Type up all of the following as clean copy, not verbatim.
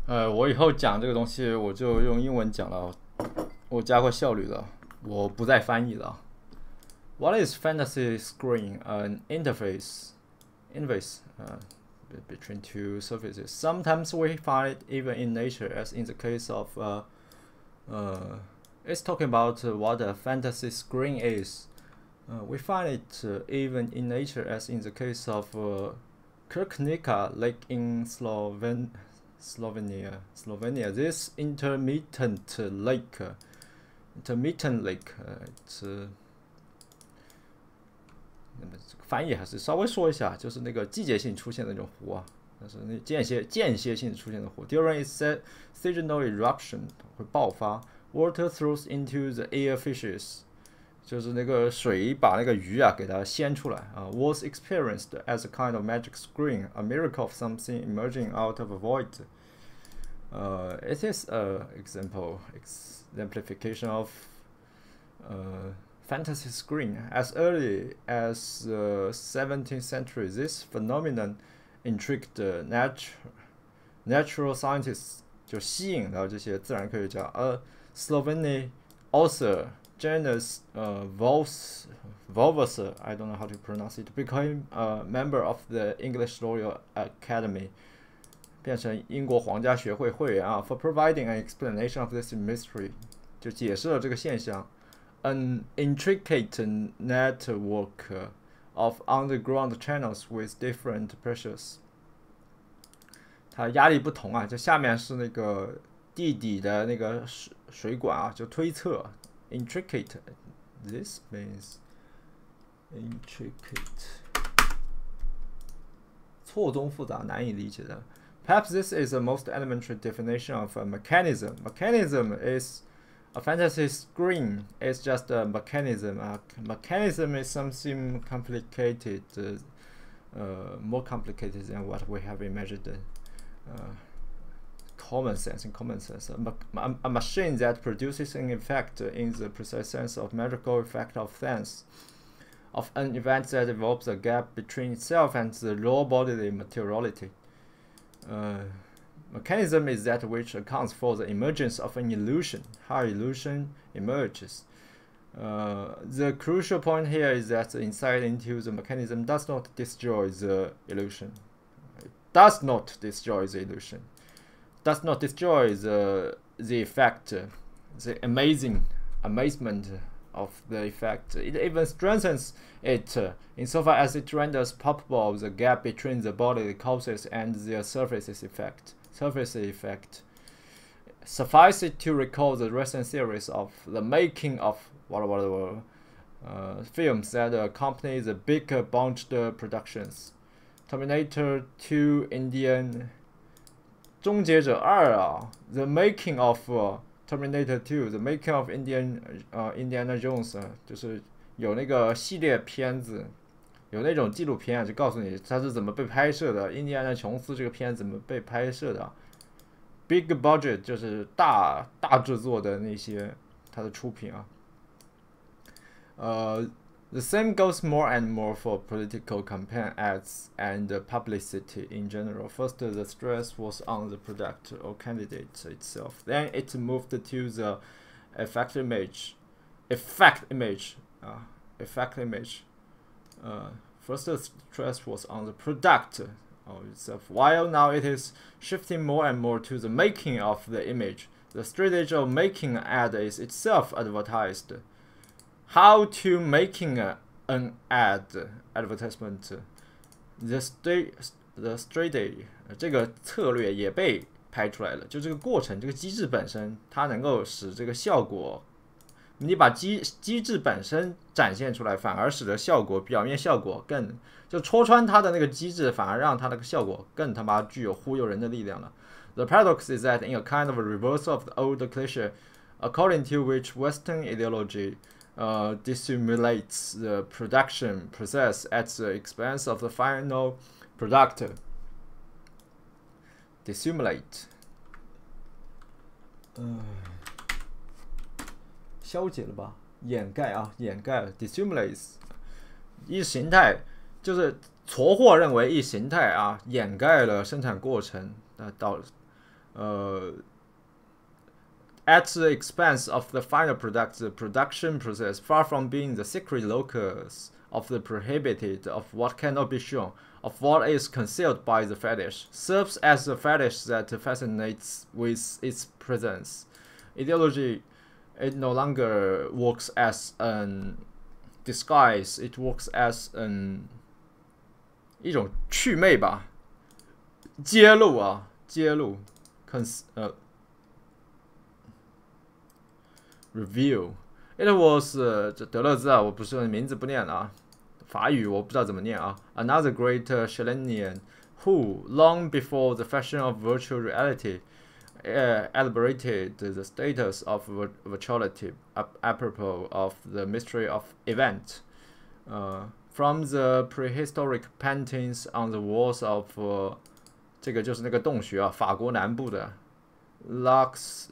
我以后讲这个东西我就用英文讲了，我加快效率了，我不再翻译了。What is fantasy screen? An interface between two surfaces. Sometimes we find it even in nature, as in the case of it's talking about what a fantasy screen is. We find it even in nature, as in the case of Krknika Lake in Slovenia. This intermittent lake,那么这个翻译还是稍微说一下，就是那个季节性出现的那种湖啊，但是那间歇性出现的湖 ，during seasonal eruption 会爆发 ，water throws into the air fishes， 就是那个水把那个鱼啊给它掀出来啊 ，was experienced as a kind of magic screen, a miracle of something emerging out of a void. It is a exemplification of fantasy screen. As early as the 17th century, this phenomenon intrigued natural scientists， 就吸引了这些自然科学家。Slovenian author Janus Volvaser, I don't know how to pronounce it, became a member of the English Royal Academy， 变成英国皇家学会会员啊。For providing an explanation of this mystery， 就解释了这个现象。An intricate network of underground channels with different pressures。它压力不同啊，就下面是那个地底的那个水管啊，就推测 intricate。This means intricate， 错综复杂，难以理解的。Perhaps this is the most elementary definition of a mechanism. Mechanism is a fantasy screen is just a mechanism. A mechanism is something complicated, more complicated than what we have imagined. Common sense. A machine that produces an effect in the precise sense of magical effect of sense, of an event that involves a gap between itself and the raw bodily materiality. Mechanism is that which accounts for the emergence of an illusion, how illusion emerges. The crucial point here is that the insight into the mechanism does not destroy the illusion. It does not destroy the illusion. Does not destroy the effect, the amazement of the effect. It even strengthens it insofar as it renders palpable the gap between the bodily causes and their surface effect. Suffice it to recall the recent series of the making of films that accompany the big budget productions. Terminator 2 Indian 终结者2啊 The making of Terminator 2 The making of Indiana Jones 就是有那个系列片子，有那种纪录片啊，就告诉你它是怎么被拍摄的，印第安纳琼斯这个片怎么被拍摄的。Big budget 就是大制作的那些它的出品啊。The same goes more and more for political campaign ads and publicity in general. First, the stress was on the product or candidate itself. Then it moved to the effect image. First, the stress was on the product itself, while now it is shifting more and more to the making of the image. The strategy of making an ad is itself advertised. How to making an ad advertisement? The strategy 这个策略也被拍出来了，就这个过程，这个机制本身，它能够使这个效果。你把机制本身展现出来，反而使得表面效果更就戳穿它的那个机制，反而让它那个效果更他妈具有忽悠人的力量了。The paradox is that in a kind of a reversal of the old cliché, according to which Western ideology dissimulates the production process at the expense of the final product. Dissimulate. 消解了吧，掩盖了 dissimulates 意识形态就是错货认为意识形态啊掩盖了生产过程， at the expense of the final product, the production process, far from being the secret locus of the prohibited, of what cannot be shown, of what is concealed by the fetish, serves as the fetish that fascinates with its presence. Ideology, it no longer works as an disguise, it works as一种祛魅吧，揭露啊，揭露 ，reveal。It was 这德勒兹啊，我不是名字不念了啊，法语我不知道怎么念啊。Another great Chilean who, long before the fashion of virtual reality, elaborated the status of virtuality apropos of the mystery of event. From the prehistoric paintings on the walls of 这个就是那个洞穴啊，法国南部的 Lux，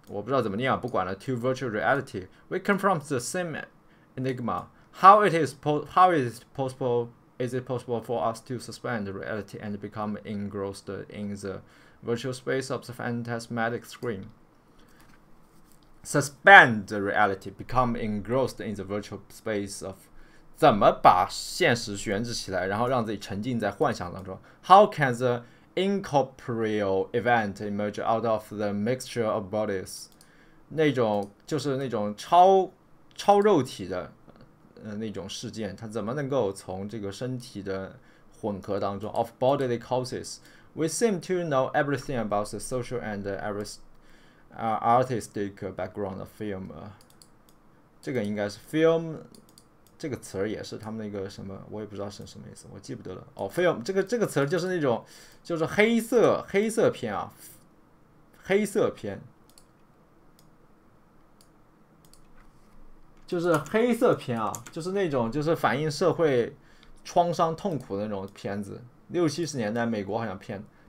我不知道怎么念啊，不管了。To virtual reality, we confront the same enigma. How is it possible for us to suspend reality and become engrossed in the virtual space of the phantasmatic screen? Suspend reality, become engrossed in the virtual space of 怎么把现实悬置起来，然后让自己沉浸在幻想当中 ？How can the incorporeal event emerge out of the mixture of bodies？ 那种就是那种超肉体的那种事件，它怎么能够从这个身体的混合当中 of bodily causes？ We seem to know everything about the social and artistic background of film。这个应该是 film。这个词儿也是他们那个什么，我也不知道是什么意思，我记不得了。哦 ，film 这个词儿就是那种就是黑色片啊，黑色片，就是黑色片啊，就是那种就是反映社会创伤痛苦的那种片子。60、70年代美国好像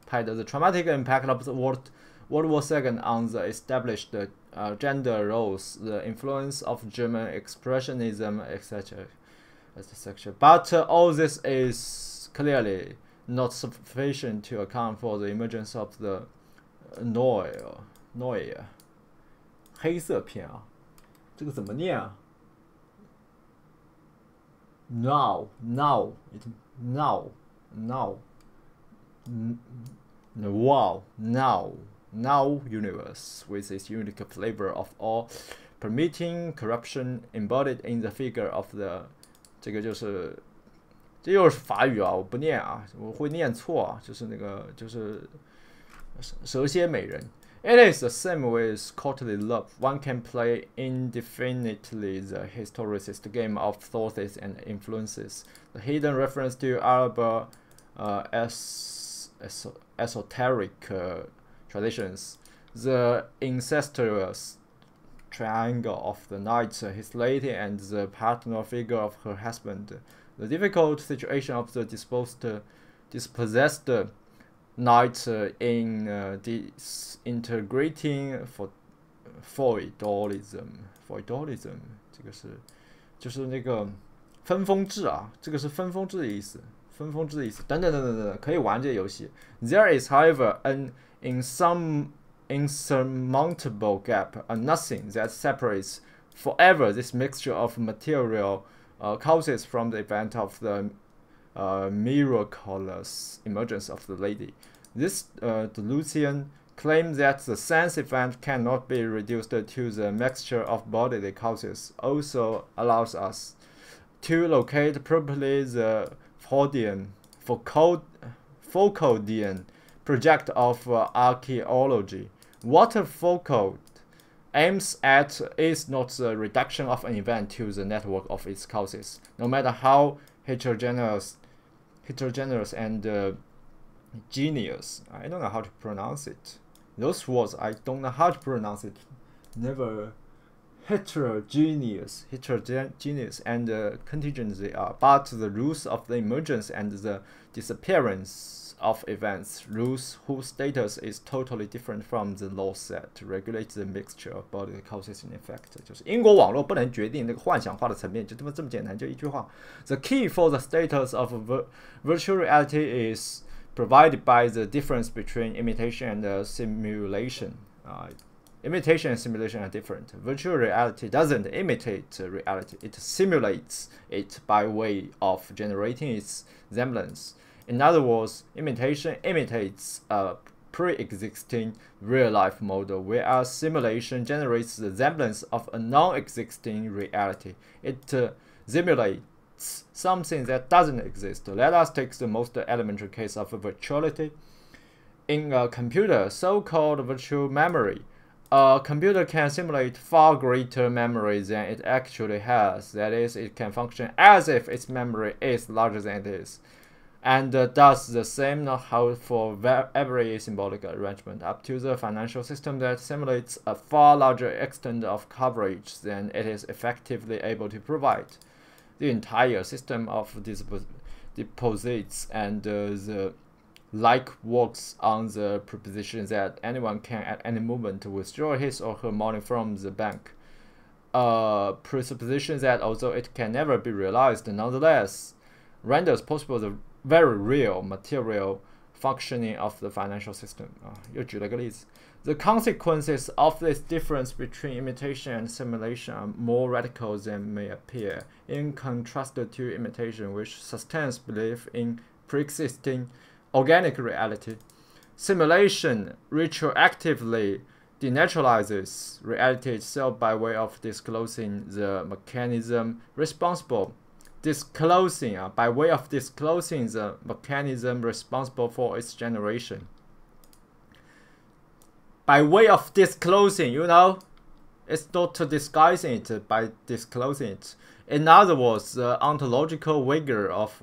拍的 The traumatic impact of the World War II on the established gender roles, the influence of German expressionism, etc. But all this is clearly not sufficient to account for the emergence of the noir. 黑色片啊，这个怎么念啊 ？Now, wow, now universe with its unique flavor of all permitting corruption embodied in the figure of the 这又是法语啊，我不念啊，我会念错啊，就是那个就是蛇蝎美人。It is the same with courtly love. One can play indefinitely the historicist game of thoughts and influences. The hidden reference to Arab esoteric traditions, the incestuous triangle of the night, his lady and the partner figure of her husband, the difficult situation of the dispossessed night in disintegrating feudalism， 这个是就是那个分封制啊，这个是分封制的意思，等等，可以玩这个游戏。There is, however, an insurmountable gap, a nothing that separates forever this mixture of material causes from the event of the miraculous emergence of the lady. This delusion claim that the sense event cannot be reduced to the mixture of bodily causes also allows us to locate properly the Foucauldian project of archaeology. What Foucault aims at is not the reduction of an event to the network of its causes, no matter how heterogeneous and genius. I don't know how to pronounce it. Those words I don't know how to pronounce it. Never heterogeneous and contingent they are, but the rules of the emergence and the disappearance of events, rules whose status is totally different from the laws that regulate the mixture of bodily causes and effect. 就是因果网络不能决定那个幻想化的层面，就这么简单，就一句话。The key for the status of virtual reality is provided by the difference between imitation and simulation. Imitation and simulation are different. Virtual reality doesn't imitate reality, it simulates it by way of generating its semblance. In other words, imitation imitates a pre-existing real-life model, whereas simulation generates the semblance of a non-existing reality. It simulates something that doesn't exist. Let us take the most elementary case of virtuality. In a computer, so-called virtual memory, a computer can simulate far greater memory than it actually has. That is, it can function as if its memory is larger than it is, and does the same know-how for every symbolic arrangement, up to the financial system that simulates a far larger extent of coverage than it is effectively able to provide. The entire system of deposits and the like works on the proposition that anyone can at any moment withdraw his or her money from the bank. A presupposition that although it can never be realized, nonetheless renders possible the very real material functioning of the financial system. 又举了个例子。The consequences of this difference between imitation and simulation are more radical than may appear, in contrast to imitation, which sustains belief in pre-existing organic reality. Simulation retroactively denaturalizes reality itself by way of disclosing the mechanism responsible. By way of disclosing the mechanism responsible for its generation. By way of disclosing, you know, it's not disguising it by disclosing it. In other words, the ontological wager of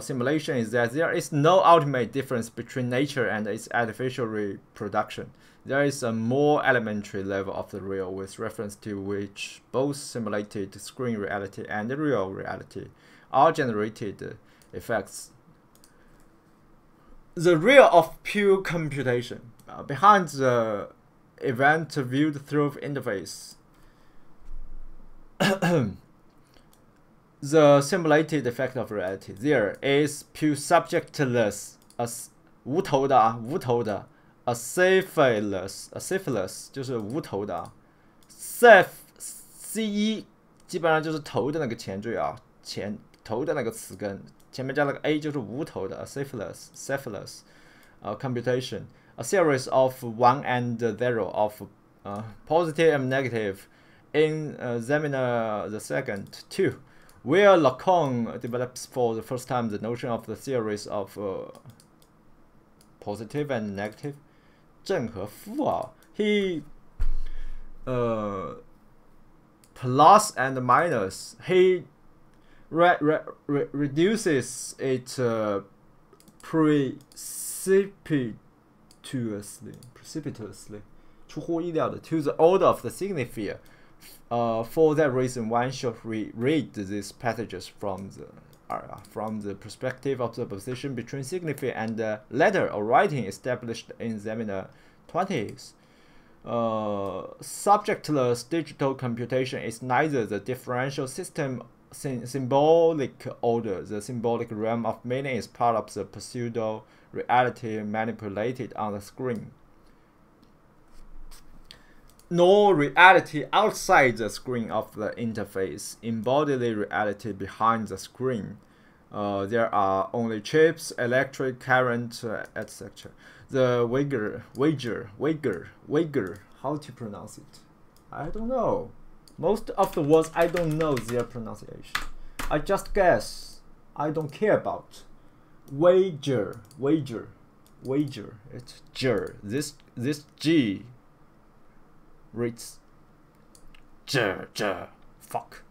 simulation is that there is no ultimate difference between nature and its artificial reproduction. There is a more elementary level of the real with reference to which both simulated screen reality and real reality are generated effects. The real of pure computation, behind the event viewed through interface. The simulated effect of reality. There is pure subjectless,无头的，无头的 a syphilis 就是无头的 C 基本上就是头的那个前缀啊，头的那个词根，前面加了个 a 就是无头的 syphilis computation, a series of 1 and 0 of positive and negative in Zemina the second 2. Where Lacan develops for the first time the notion of the series of positive and negative 正和负啊 he plus and minus, he reduces it precipitously 出乎意料的 to the order of the signifier. For that reason, one should read these passages from the perspective of the position between signifier and the letter or writing established in Seminar 20s. Subjectless digital computation is neither the differential system symbolic order. The symbolic realm of meaning is part of the pseudo reality manipulated on the screen, nor reality outside the screen of the interface, embodied reality behind the screen. There are only chips, electric current, etc. The wager, how to pronounce it? I don't know. Most of the words I don't know their pronunciation. I just guess. I don't care about. Wager. It's ger. This G reads fuck.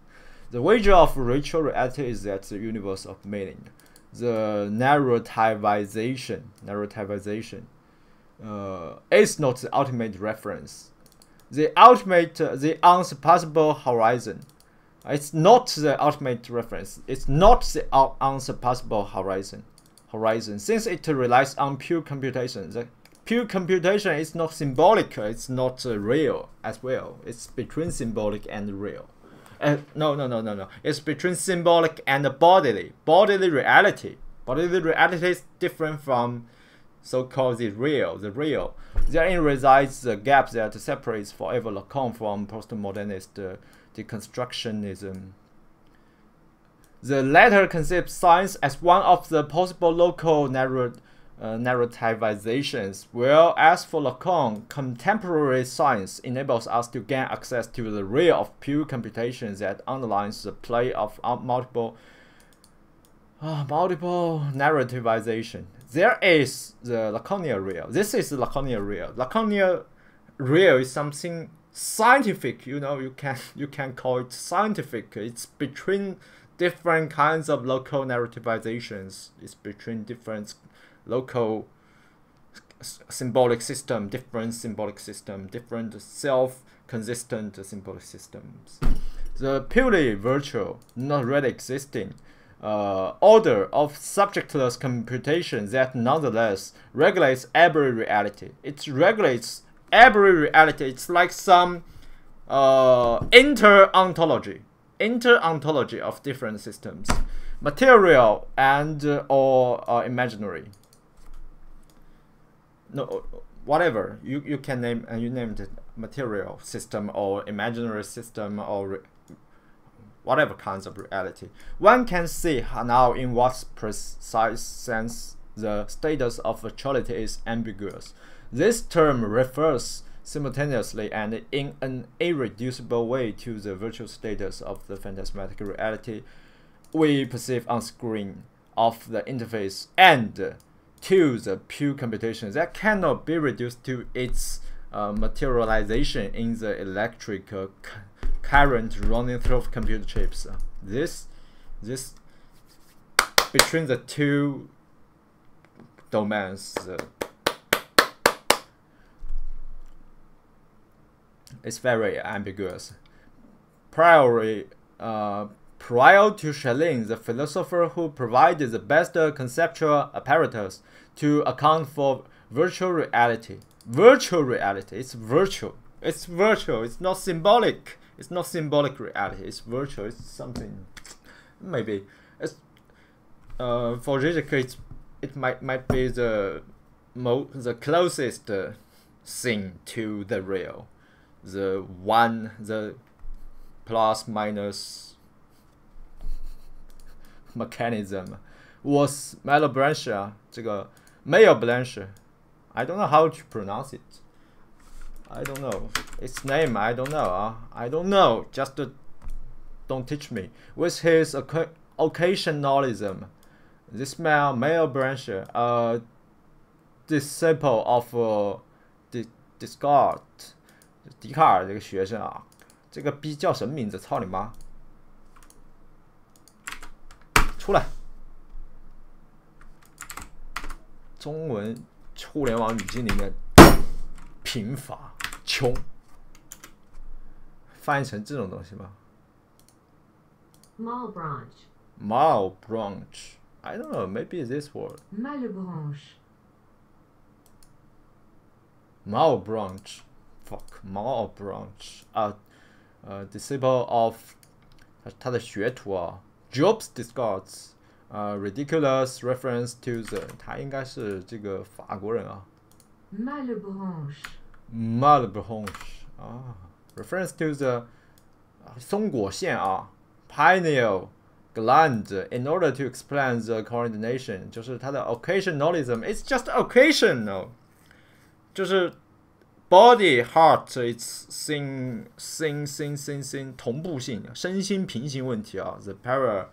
The wager of virtual reality is that the universe of meaning, the narrativization is not the ultimate reference, the unsurpassable horizon. It's not the ultimate reference. It's not the unsurpassable horizon. Since it relies on pure computation. The pure computation is not symbolic. It's not real as well. It's between symbolic and real. No. It's between symbolic and bodily reality. Bodily reality is different from so-called the real. Therein resides the gap that separates forever Lacan from postmodernist deconstructionism. The latter conceives science as one of the possible local narrativizations, whereas for Lacan, contemporary science enables us to gain access to the real of pure computation that underlines the play of multiple narrativization. There is the Lacanian real. This is the Lacanian real. Lacanian real is something scientific. You know, you can call it scientific. It's between different kinds of local narrativizations. It's between different local symbolic system, different self-consistent symbolic systems. The purely virtual, not really existing order of subjectless computation that nonetheless regulates every reality. It regulates every reality. It's like some inter-ontology of different systems, material and or imaginary. No, whatever you can name, and you named it material system or imaginary system or whatever kinds of reality. One can see now in what precise sense the status of virtuality is ambiguous. This term refers simultaneously and in an irreducible way to the virtual status of the phantasmatic reality we perceive on screen of the interface, and to the pure computation that cannot be reduced to its materialization in the electric current running through computer chips. This between the two domains is very ambiguous. Prior to Schelling, the philosopher who provided the best conceptual apparatus to account for virtual reality. Virtual reality. It's virtual. It's virtual. It's not symbolic. It's not symbolic reality. It's virtual. It's something. Maybe it's for Rijeke, it might be the closest thing to the real. The plus minus mechanism was Malebranche. 这个 Malebranche, I don't know how to pronounce it. I don't know its name. I don't know. I don't know. Just don't teach me. With his occasionalism, this man Malebranche, a disciple of Descartes, 笛卡尔这个学生啊，这个逼叫什么名字？操你妈！出来！中文互联网语境里面，贫乏、穷，翻译成这种东西吗 Malebranche. Malebranche. I don't know. Maybe this word. Malebranche. Malebranche. Fuck. Malebranche. Disciple of 他的学徒啊 Jobs Descartes. Ridiculous reference to the. 他应该是这个法国人啊。Malebranche. Malebranche. Reference to the 松果腺啊 pineal gland in order to explain the coordination. 就是它的 occasionalism. It's just occasional. 就是 body heart it's thing 同步性身心平行问题啊 the para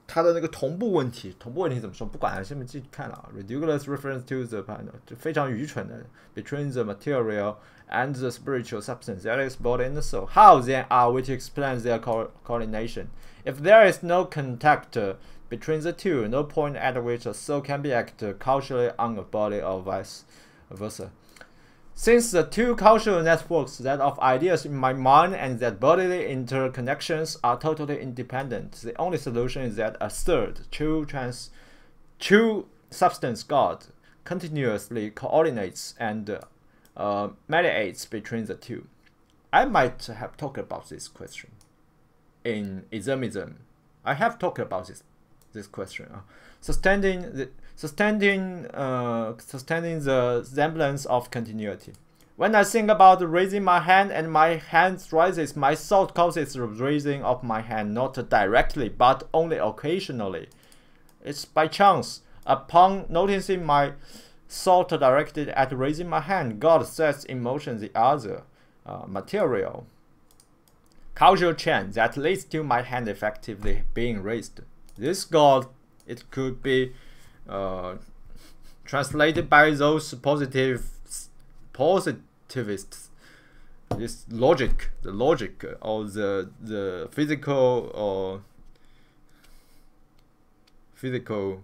它的那个同步问题怎么说不管下面继续看了啊 ridiculous reference to the 就非常愚蠢的 between the material and the spiritual substance that is body and soul. How then are we to explain their coordination? If there is no contact between the two, no point at which a soul can be acted causally on a body or vice versa. Since the two causal networks, that of ideas in my mind and that bodily interconnections, are totally independent, the only solution is that a third, true substance God, continuously coordinates and mediates between the two. I might have talked about this question in Islamism. I have talked about this question. Sustaining the semblance of continuity. When I think about raising my hand and my hand rises, my thought causes the raising of my hand not directly but only occasionally. It's by chance. Upon noticing my thought directed at raising my hand, God sets in motion the other material, causal chain that leads to my hand effectively being raised. This God, it could be translated by those positivists, this logic, the logic or the physical or physical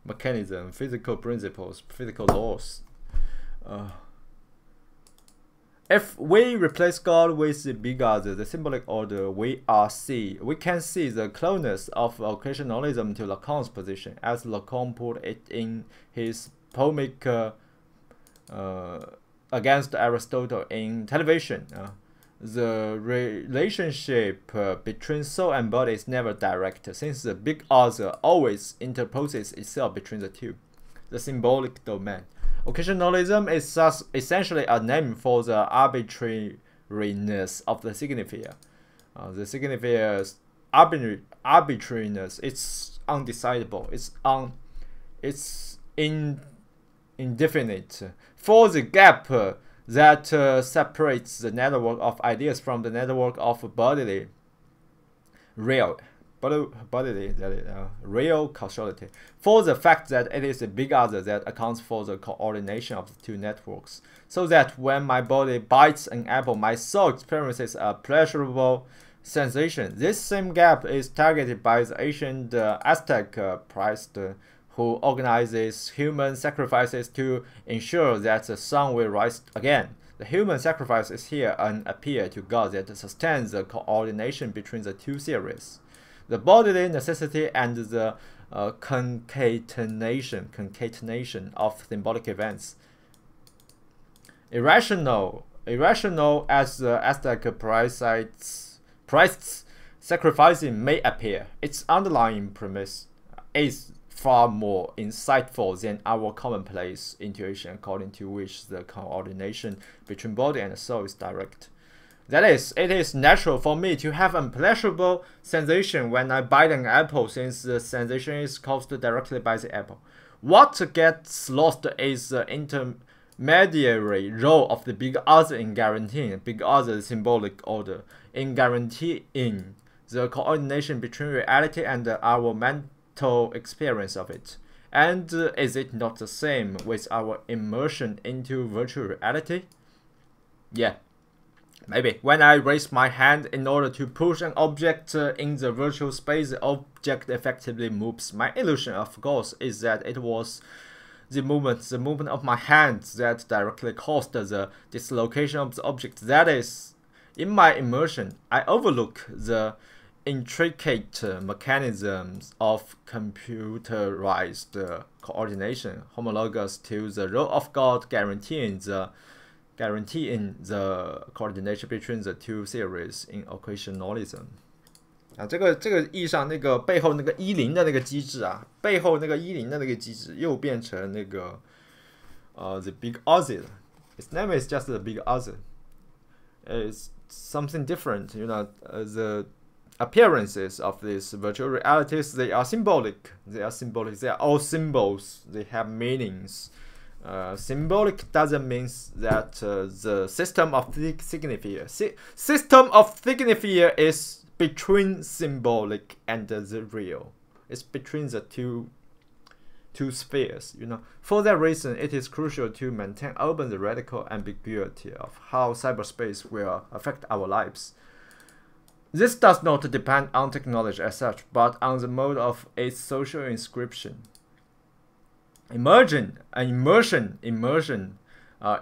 mechanism, physical principles, physical laws. If we replace God with the big other, the symbolic order, we can see the closeness of occasionalism to Lacan's position, as Lacan put it in his polemic against Aristotle in Television. The relationship between soul and body is never direct, since the big other always interposes itself between the two. The symbolic domain. Occasionalism is thus essentially a name for the arbitrariness of the signifier. The signifiers arbitrariness, it's undecidable, it's indefinite. For the gap that separates the network of ideas from the network of bodily real causality. For the fact that it is the big other that accounts for the coordination of the two networks, so that when my body bites an apple, my soul experiences a pleasurable sensation. This same gap is targeted by the ancient Aztec priest who organizes human sacrifices to ensure that the sun will rise again. The human sacrifice is here an appeal to God that sustains the coordination between the two theories. The bodily necessity and the concatenation of symbolic events. Irrational as the Aztec priests sacrificing may appear, its underlying premise is far more insightful than our commonplace intuition, according to which the coordination between body and soul is direct. That is, it is natural for me to have a pleasurable sensation when I bite an apple, since the sensation is caused directly by the apple. What gets lost is the intermediary role of the big other in guaranteeing big other symbolic order, in guaranteeing the coordination between reality and our mental experience of it. And is it not the same with our immersion into virtual reality? Yeah. Maybe. When I raise my hand in order to push an object in the virtual space, the object effectively moves. My illusion, of course, is that it was the movement of my hand that directly caused the dislocation of the object. That is, in my immersion, I overlook the intricate mechanisms of computerized coordination, homologous to the role of God guaranteeing the coordination between the two theories in occasionalism。这个意义上，那个背后那个10的那个机制啊，背后那个10的那个机制又变成那个the big other. Its name is just the big other. It's something different, you know. The appearances of these virtual realities, they are symbolic. They are all symbols. They have meanings. Symbolic doesn't mean that the system of signifier. System of signifier is between symbolic and the real. It's between the two spheres, you know. For that reason, it is crucial to maintain open the radical ambiguity of how cyberspace will affect our lives. This does not depend on technology as such, but on the mode of its social inscription. Immersion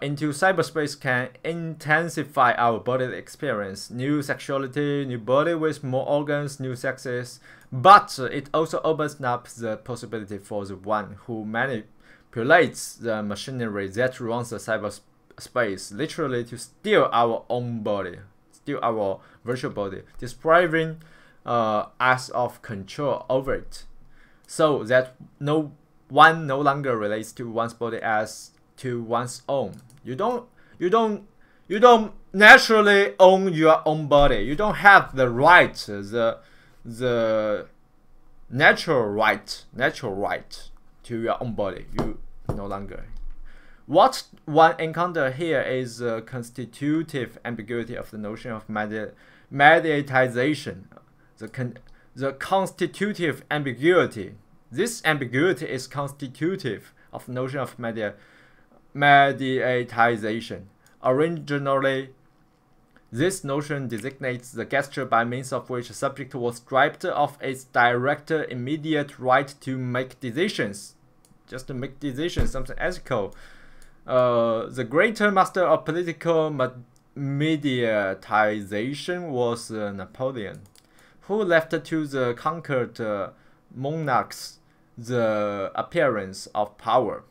into cyberspace can intensify our bodily experience. New sexuality, new body with more organs, new sexes. But it also opens up the possibility for the one who manipulates the machinery that runs the cyberspace, literally to steal our own body, steal our virtual body, depriving as of control over it, so that one no longer relates to one's body as to one's own. You don't naturally own your own body. You don't have the right, the natural right to your own body. You no longer. What one encounter here is the constitutive ambiguity of the notion of mediatization. The constitutive ambiguity. This ambiguity is constitutive of the notion of mediatization. Originally, this notion designates the gesture by means of which a subject was stripped of its direct, immediate right to make decisions. Just to make decisions, something ethical. The greater master of political mediatization was Napoleon, who left to the conquered monarchs the appearance of power,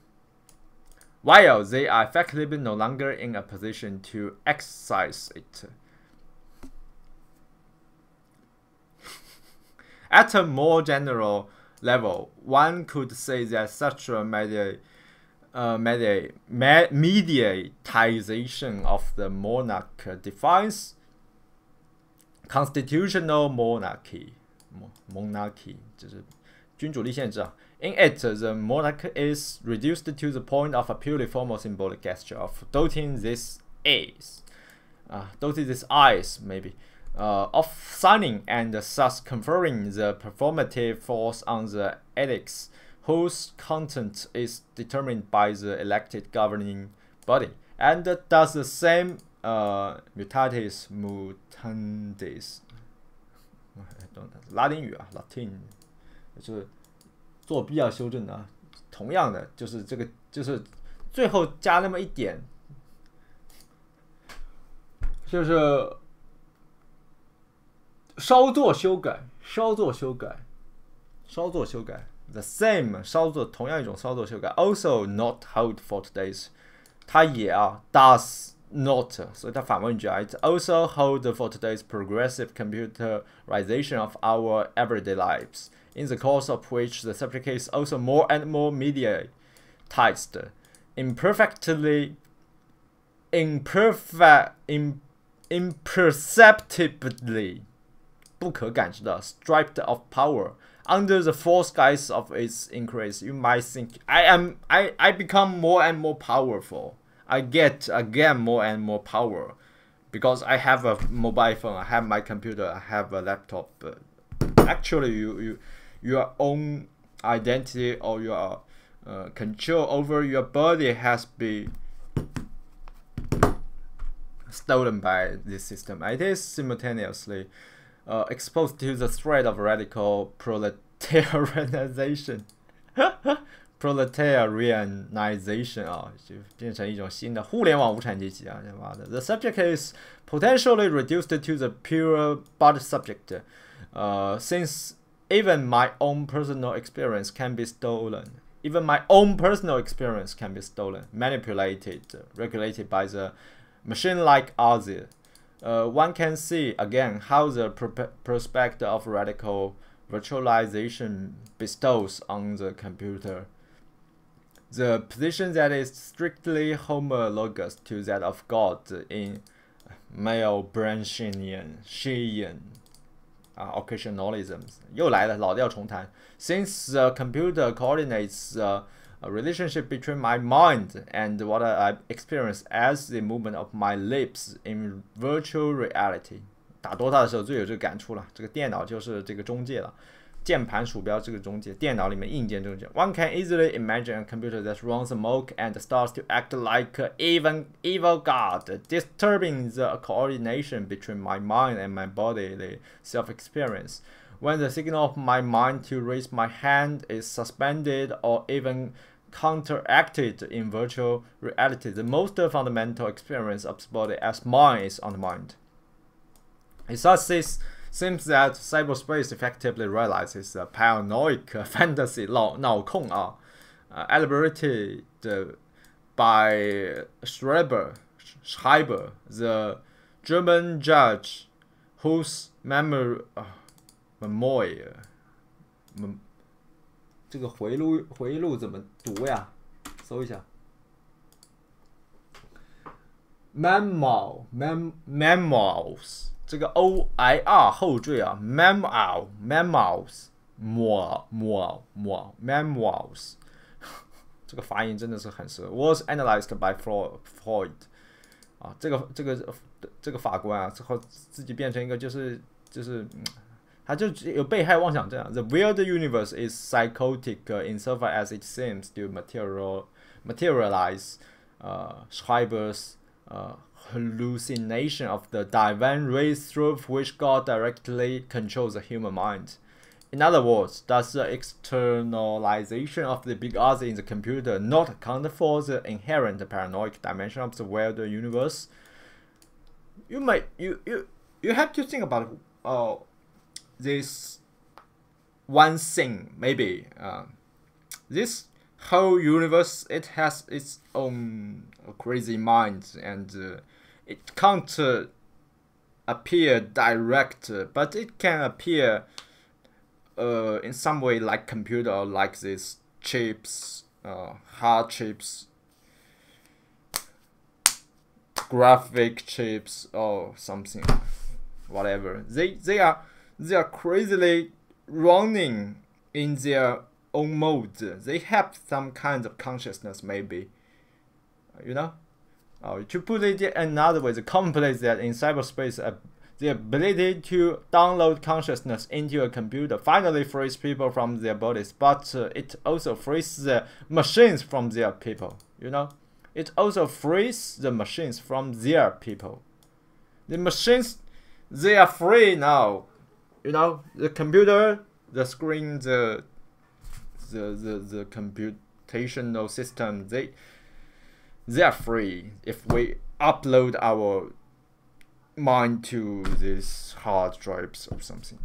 while they are effectively no longer in a position to exercise it. At a more general level, one could say that such a mediatization of the monarch defines constitutional monarchy. Monarchy 就是君主立宪制啊。In it, the monarch is reduced to the point of a purely formal symbolic gesture of dotting these eyes, maybe, of signing and thus conferring the performative force on the edicts, whose content is determined by the elected governing body, and does the same mutatis mutandis. 拉丁语啊 ，Latin 就是做必要修正的，同样的就是这个就是最后加那么一点，就是稍作修改。The same 稍作同样一种稍作修改 ，also not hold for today's， 它也does not， 所以它反问句啊 ，it also hold for today's progressive computerization of our everyday lives, in the course of which the subject is also more and more mediatized, imperceptibly 不可感知的 stripped of power. Under the false guise of its increase, you might think, I become more and more powerful. I get again more and more power because I have a mobile phone, I have my computer, I have a laptop. But actually, your own identity or your control over your body has been stolen by this system. It is simultaneously exposed to the threat of radical proletarianization 啊，就变成一种新的互联网无产阶级啊！妈的 ，the subject is potentially reduced to the pure body subject, since even my own personal experience can be stolen. Even my own personal experience can be stolen, manipulated, regulated by the machine-like other. One can see again how the prospect of radical virtualization bestows on the computer the position that is strictly homologous to that of God in Malebranchian occasionalism. 又来了，老调重弹。Since the computer coordinates the relationship between my mind and what I experience as the movement of my lips in virtual reality. 打 DOTA 的时候最有这个感触了，这个电脑就是这个中介了。键盘鼠标这个中介，電腦裡面硬件中介。One can easily imagine a computer that runs amok and starts to act like an evil god, disturbing the coordination between my mind and my bodily self-experience. When the signal of my mind to raise my hand is suspended or even counteracted in virtual reality, the most fundamental experience of the body as mine is on the mind. It thus seems that cyberspace effectively realizes a paranoid fantasy 脑控啊 elaborated by Schreiber, the German judge whose memory memoir， 这个回忆录怎么读呀？搜一下 memoirs， 这个 oir 后缀啊 memoirs memoirs 这个发音真的是很适合。Was analyzed by Freud 啊，这个法官啊，之后自己变成一个他就有被害妄想症。The weird universe is psychotic insofar as it seems to materialize Schreiber's hallucination of the divine rays through which God directly controls the human mind. In other words, does the externalization of the big other in the computer not account for the inherent paranoid dimension of the weird universe? You have to think about this one thing, maybe. This whole universe, it has its own crazy mind, and it can't appear direct, but it can appear in some way like computer, or like these chips, hard chips, graphic chips, or something, whatever. They are crazily running in their own mode. They have some kind of consciousness, maybe. You know? To put it another way, the commonplace that in cyberspace, the ability to download consciousness into a computer finally frees people from their bodies, but it also frees the machines from their people. You know? It also frees the machines from their people. The machines, they are free now. You know, the computer, the screen, the computational system, they are free if we upload our mind to these hard drives or something.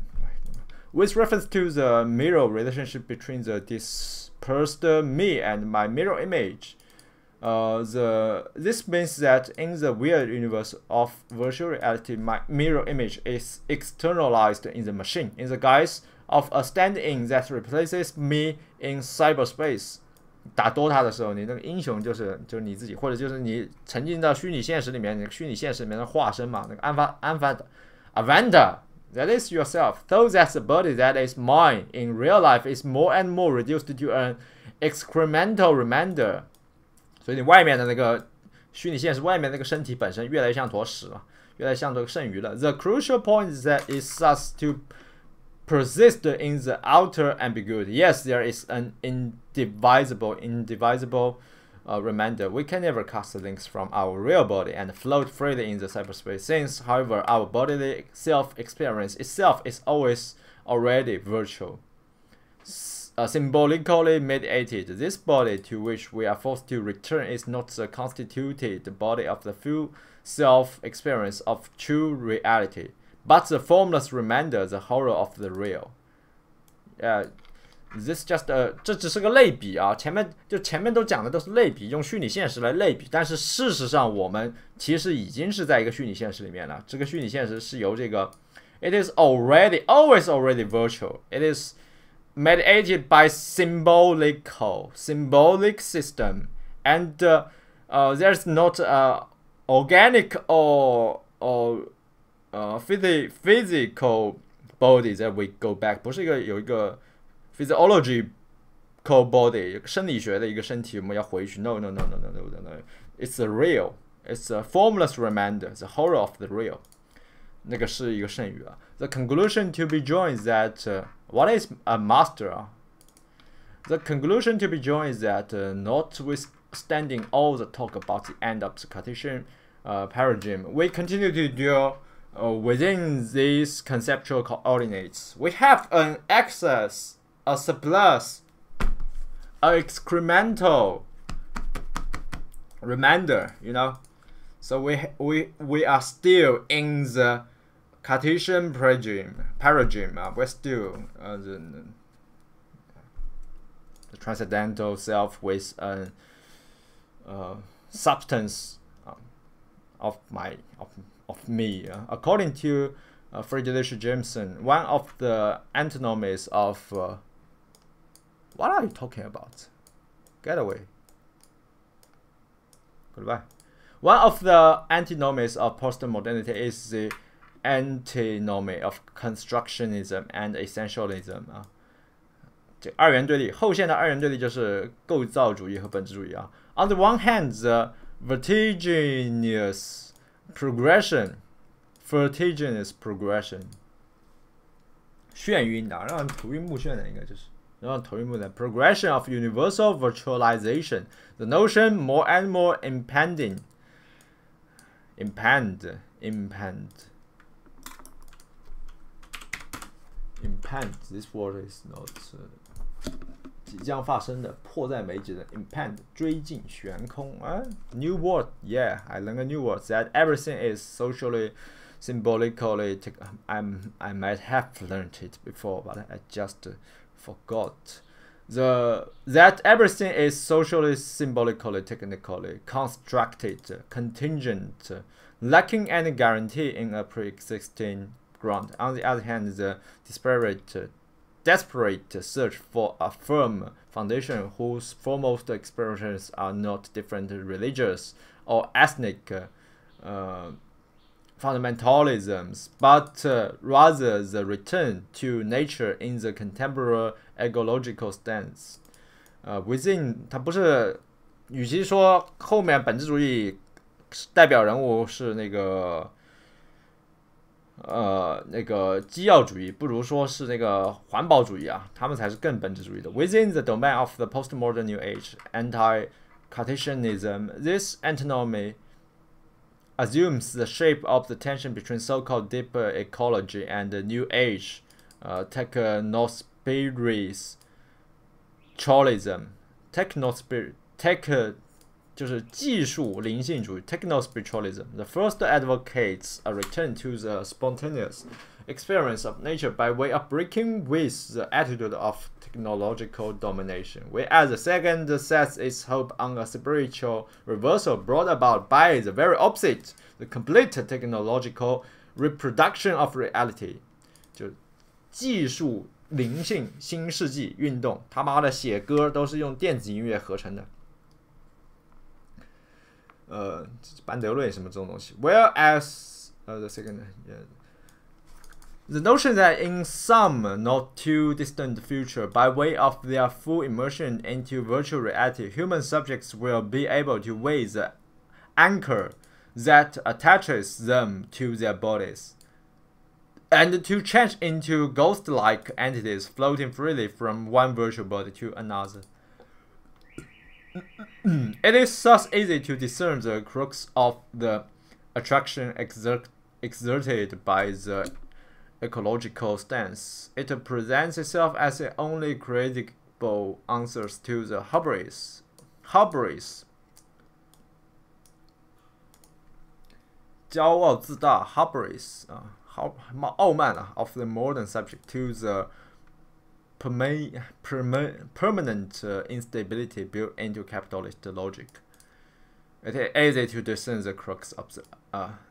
With reference to the mirror relationship between the dispersed me and my mirror image, this means that in the weird universe of virtual reality, my mirror image is externalized in the machine in the guise of a stand-in that replaces me in cyberspace. 打 DOTA 的时候，你那个英雄就是你自己，或者就是你沉浸到虚拟现实里面，那个虚拟现实里面的化身嘛，那个Avanda, that is yourself. Though that's the body that is mine in real life is more and more reduced to an excremental remainder. 所以你外面的那个虚拟现实外面那个身体本身越来越像坨屎了，越来越像这个剩余了。The crucial point is that it starts to persist in the outer ambiguity. Yes, there is an indivisible remainder. We can never cast the links from our real body and float freely in the cyberspace. Since, however, our bodily self-experience itself is always already virtual. Symbolically mediated, this body to which we are forced to return is not the constituted body of the full self-experience of true reality, but the formless remainder, the horror of the real. This just 这只是个类比啊，前面都讲的都是类比，用虚拟现实来类比，但是事实上我们其实已经是在一个虚拟现实里面了。这个虚拟现实是由这个 it is already already virtual. It is mediated by symbolic system, and there's not organic or physical body that we go back. 不是有一个 physiological body 生理学的一个身体我们要回去。No. It's a real. It's a formless remainder. The horror of the real. 那个是一个剩余啊。The conclusion to be drawn is that what is a master? The conclusion to be drawn is that notwithstanding all the talk about the end of the Cartesian paradigm, we continue to deal within these conceptual coordinates. We have an excess, a surplus, an excremental remainder, you know. So we are still in the Cartesian paradigm. We're still the transcendental self with a substance of me. According to Friedrich Jameson, one of the antinomies of what are you talking about? Get away. Goodbye. One of the antinomies of postmodernity is the antinomy of constructionism and essentialism 啊。这二元对立，后现代二元对立就是构造主义和本质主义啊。On the one hand, the vertiginous progression， 眩晕的，让人头晕目眩的应该就是。让头晕目眩 progression of universal virtualization, the notion more and more impend. This word is not 即将发生的，迫在眉睫的 impend 追进悬空啊 New word, yeah, I learned a new word that everything is socially, symbolically. I might have learned it before, but I just forgot. That everything is socially, symbolically, technically constructed, contingent, lacking any guarantee in a pre-existing ground. On the other hand, the desperate search for a firm foundation whose foremost expressions are not different religious or ethnic fundamentalisms, but rather the return to nature in the contemporary ecological stance. Within 它不是，与其说后面本质主义代表人物是那个基要主义，不如说是那个环保主义啊，他们才是更本质主义的。Within the domain of the postmodern New Age, anti-Cartesianism, this antinomy assumes the shape of the tension between so-called deeper ecology and the New Age technospiritualism. 就是技术灵性主义 technospiritualism. The first advocates a return to the spontaneous experience of nature by way of breaking with the attitude of technological domination, whereas the second sets its hope on a spiritual reversal brought about by the very opposite, the complete technological reproduction of reality. 就技术灵性新世纪运动，他妈的写歌都是用电子音乐合成的。班德瑞什么这种东西 ，whereas the second, yeah. The notion that in some not too distant future, by way of their full immersion into virtual reality, human subjects will be able to weigh the anchor that attaches them to their bodies, and to change into ghost-like entities floating freely from one virtual body to another. It is thus easy to discern the crux of the attraction exerted by the ecological stance. It presents itself as the only credible answers to the hubris, 骄傲自大 hubris 啊，傲慢啊 of the modern subject to the permanent instability built into capitalist logic. It is easy to discern the crux of the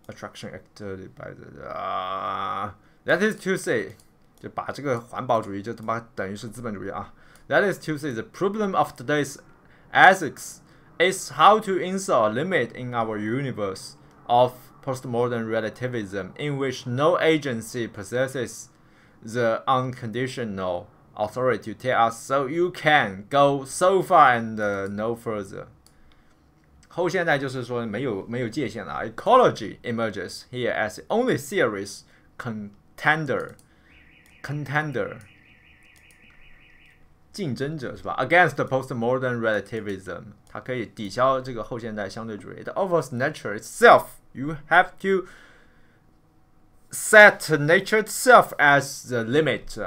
attraction exerted by the that is to say， 就把这个环保主义就他妈等于是资本主义啊。That is to say, the problem of today's ethics is how to insert a limit in our universe of postmodern relativism in which no agency possesses the unconditional authority to tell us so you can go so far and no further. 后现代就是说没有界限了。Ecology emerges here as the only serious contender 竞争者是吧 ？Against postmodern relativism， 它可以抵消这个后现代相对主义。It offers nature itself. You have to set nature itself as the limit.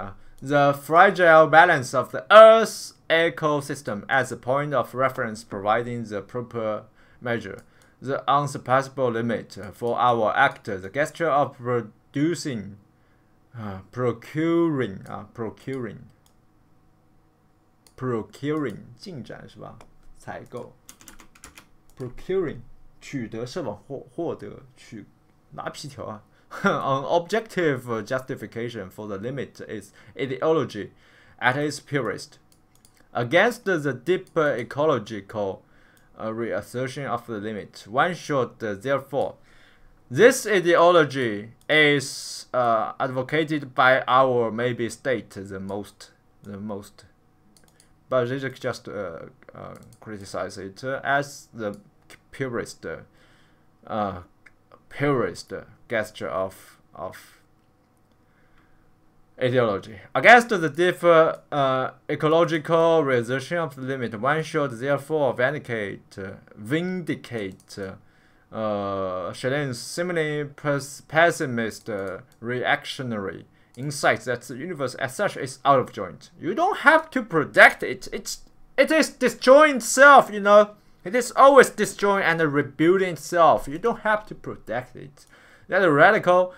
The fragile balance of the Earth's ecosystem as a point of reference, providing the proper measure. The unsurpassable limit for our act, the gesture of procuring 进展是吧？采购 procuring 取得、设法获得、拿皮条啊 An objective justification for the limit is ideology at its purest. Against the deeper ecological reassertion of the limit, one should therefore. This ideology is advocated by our maybe state the most, but they just criticize it as the purest gesture of ideology. Against the different ecological reassertion of the limit, one should therefore vindicate Schelling's seemingly pessimist reactionary insight that the universe as such is out of joint. You don't have to protect it. It is destroying itself, you know. It is always destroying and rebuilding itself. You don't have to protect it. That radical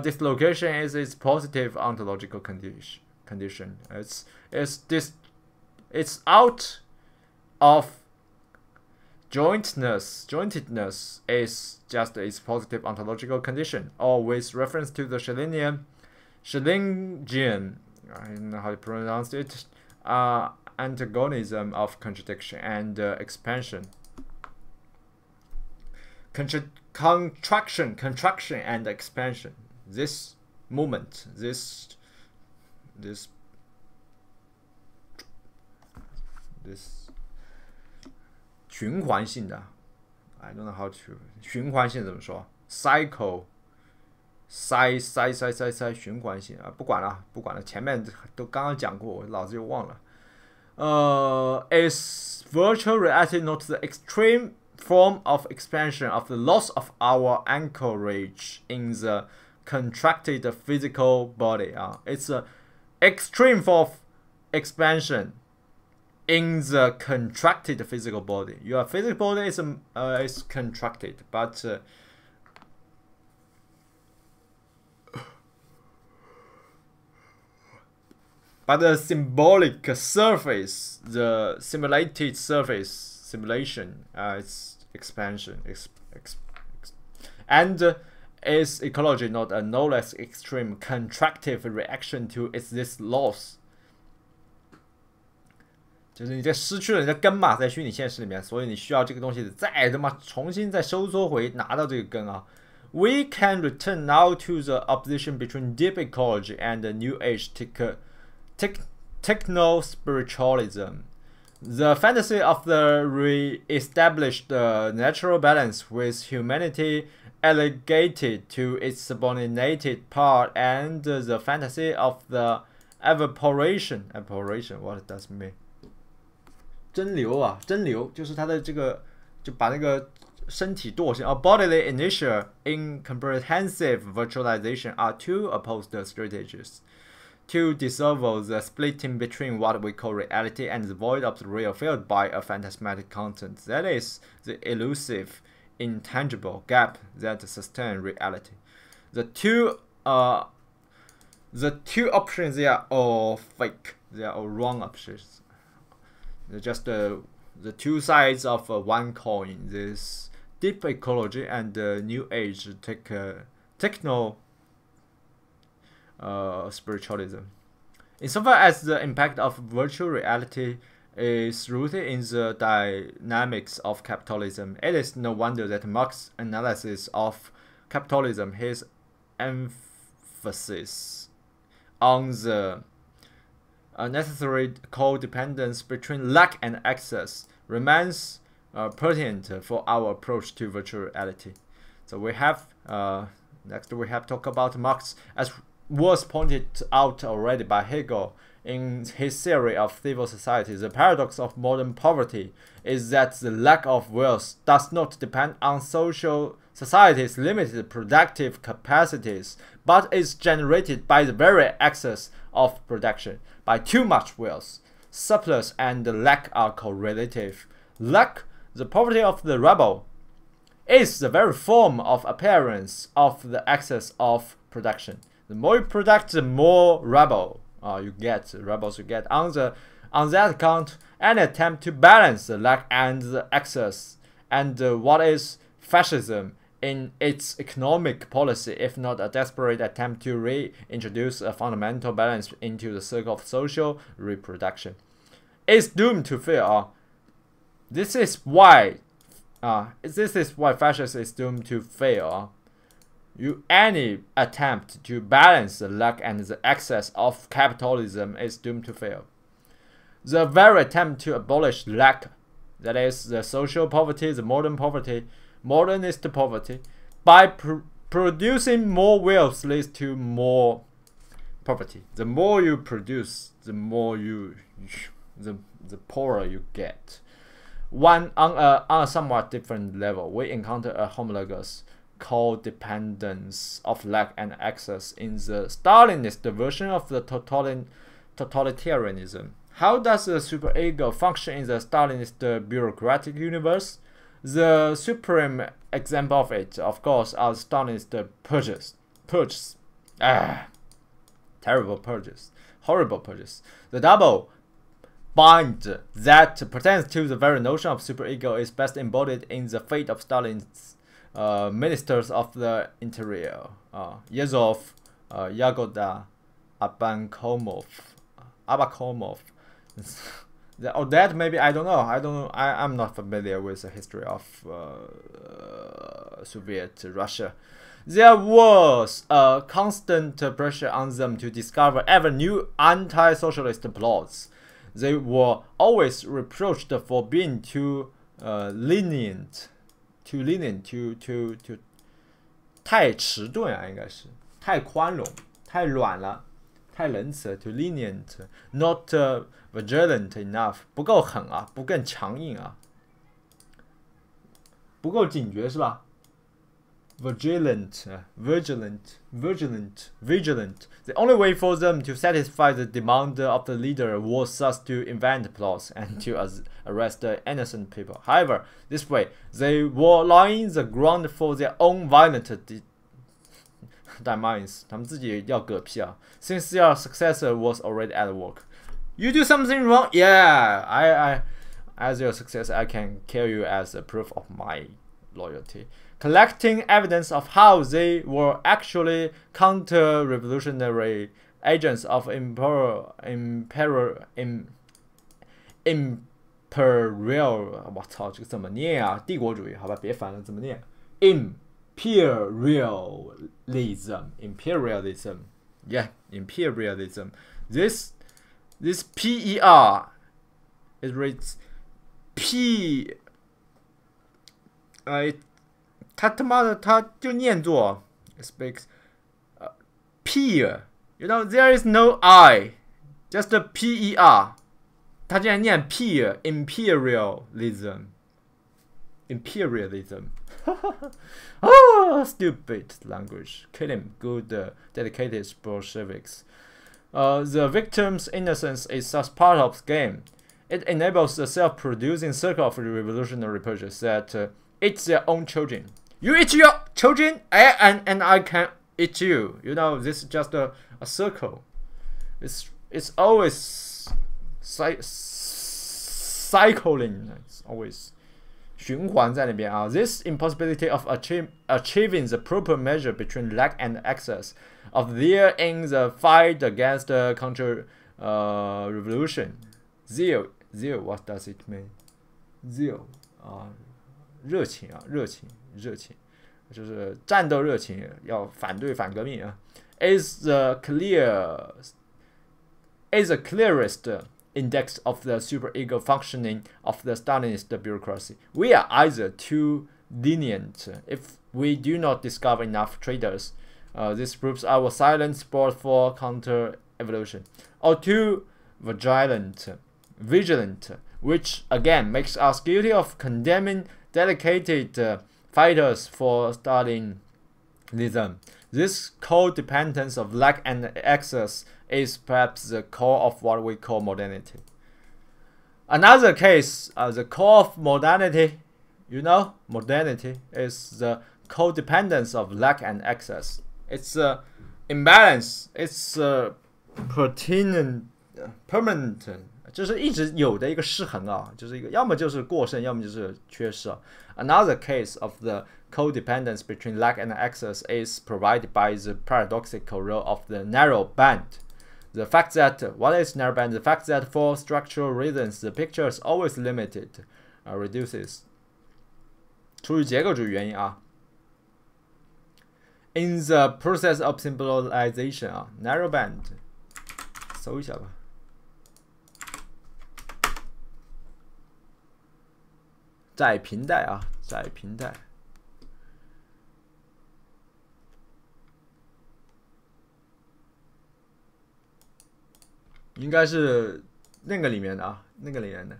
dislocation is its positive ontological condition. It's out of jointedness is just its positive ontological condition, or with reference to the Schellingian, I don't know how to pronounce it, antagonism of contradiction and expansion. Contraction and expansion. This movement, this循环性的 I don't know how to 循环性怎么说 cycle 循环性不管了，前面都刚刚讲过，我老子又忘了。Is virtual reality not the extreme form of expansion of the loss of our anchorage in the contracted physical body? It's an extreme form of expansion in the contracted physical body. Your physical body is contracted, but the symbolic surface, the simulated surface, simulation, its expansion, and is ecology not a no less extreme contractive reaction to this loss? 就是你这失去了你的根嘛，在虚拟现实里面，所以你需要这个东西再他妈重新再收缩回拿到这个根啊。We can return now to the opposition between deep ecology and the New Age techno-spiritualism. The fantasy of the re-established natural balance with humanity elevated to its subordinated part, and the fantasy of the evaporation, what does it mean? 蒸馏就是它的这个就把那个身体惰性bodily inertia in comprehensive virtualization are two opposed strategies to dissolve the splitting between what we call reality and the void of the real filled by a phantasmatic content. That is the elusive, intangible gap that sustains reality. The two options, they are all fake. They are all wrong options. They're just the two sides of one coin. This deep ecology and new age techno spiritualism. Insofar as the impact of virtual reality is rooted in the dynamics of capitalism, it is no wonder that Marx's analysis of capitalism, his emphasis on the necessary codependence between lack and excess, remains pertinent for our approach to virtual reality. So we have next we have talked about Marx, as was pointed out already by Hegel in his theory of civil society. The paradox of modern poverty is that the lack of wealth does not depend on social society's limited productive capacities, but is generated by the very excess of production. By too much wealth, surplus and lack are correlative. Lack, the poverty of the rebel, is the very form of appearance of the excess of production. The more you produce, the more rebels you get. On that account, any attempt to balance the lack and the excess, and what is fascism, in its economic policy, if not a desperate attempt to reintroduce a fundamental balance into the circle of social reproduction. It's doomed to fail. This is why fascism is doomed to fail. Any attempt to balance the lack and the excess of capitalism is doomed to fail. The very attempt to abolish lack, that is, the social poverty, the modernist poverty, by producing more wealth leads to more poverty. The more you produce, the more the poorer you get. On a somewhat different level, we encounter a homologous codependence of lack and excess in the Stalinist version of the totalitarianism. How does the superego function in the Stalinist bureaucratic universe? The supreme example of it, of course, are Stalinist purges. Terrible purges. Horrible purges. The double bind that pertains to the very notion of superego is best embodied in the fate of Stalin's ministers of the interior, Yezhov, Yagoda, Abakomov. Or that maybe, I don't know. I'm not familiar with the history of Soviet Russia. There was a constant pressure on them to discover ever new anti-socialist plots. They were always reproached for being too lenient, 太迟钝啊，应该是太宽容、太软了、太仁慈 ，too lenient, not vigilant enough， 不够狠啊，不够强硬啊，不够警觉是吧？ Vigilant. The only way for them to satisfy the demand of the leader was thus to invent plots and to arrest innocent people. However, this way, they were laying the ground for their own violent demise. 他们自己要嗝屁啊 Since their successor was already at work. You do something wrong? Yeah, I as your successor, I can kill you as a proof of my loyalty. Collecting evidence of how they were actually counter-revolutionary agents of imperial 我操，这个怎么念啊？帝国主義，好吧，別煩了，怎麼念 ？Imperialism. Yeah, imperialism. This PER, it reads P. 他妈的，他就念作 speaks peer. You know, there is no I, just a PER. 他竟然念 peer imperialism. Oh, stupid language. Kill him, good, dedicated Bolsheviks. The victim's innocence is thus part of the game. It enables the self-producing circle of revolutionary purges that eat their own children. You eat your children, and I can eat you. You know, this is just a circle. It's always cycling. It's always 循环在那边啊。This impossibility of achieving the proper measure between lack and excess of there in the fight against the counter revolution. Zeal, what does it mean? Zeal 热情，就是战斗热情，要反革命啊。Is the clearest index of the superego functioning of the Stalinist bureaucracy. We are either too lenient if we do not discover enough traitors. This proves our silent support for counter-evolution, or too vigilant, which again makes us guilty of condemning dedicated fighters for Stalinism. This codependence of lack and excess is perhaps the core of what we call modernity. Another case, the core of modernity, you know, modernity is the codependence of lack and excess. It's imbalance. It's permanent. 就是一直有的一个失衡啊，就是一个要么就是过剩，要么就是缺失啊。Another case of the codependence between lack and access is provided by the paradoxical role of the narrow band. The fact that, what is narrow band? The fact that for structural reasons, the picture is always limited, reduces. 出于结构主义原因啊。In the process of symbolization 啊 ，narrow band， 搜一下吧。窄平带啊，窄平带。应该是那个里面的啊，那个里面的。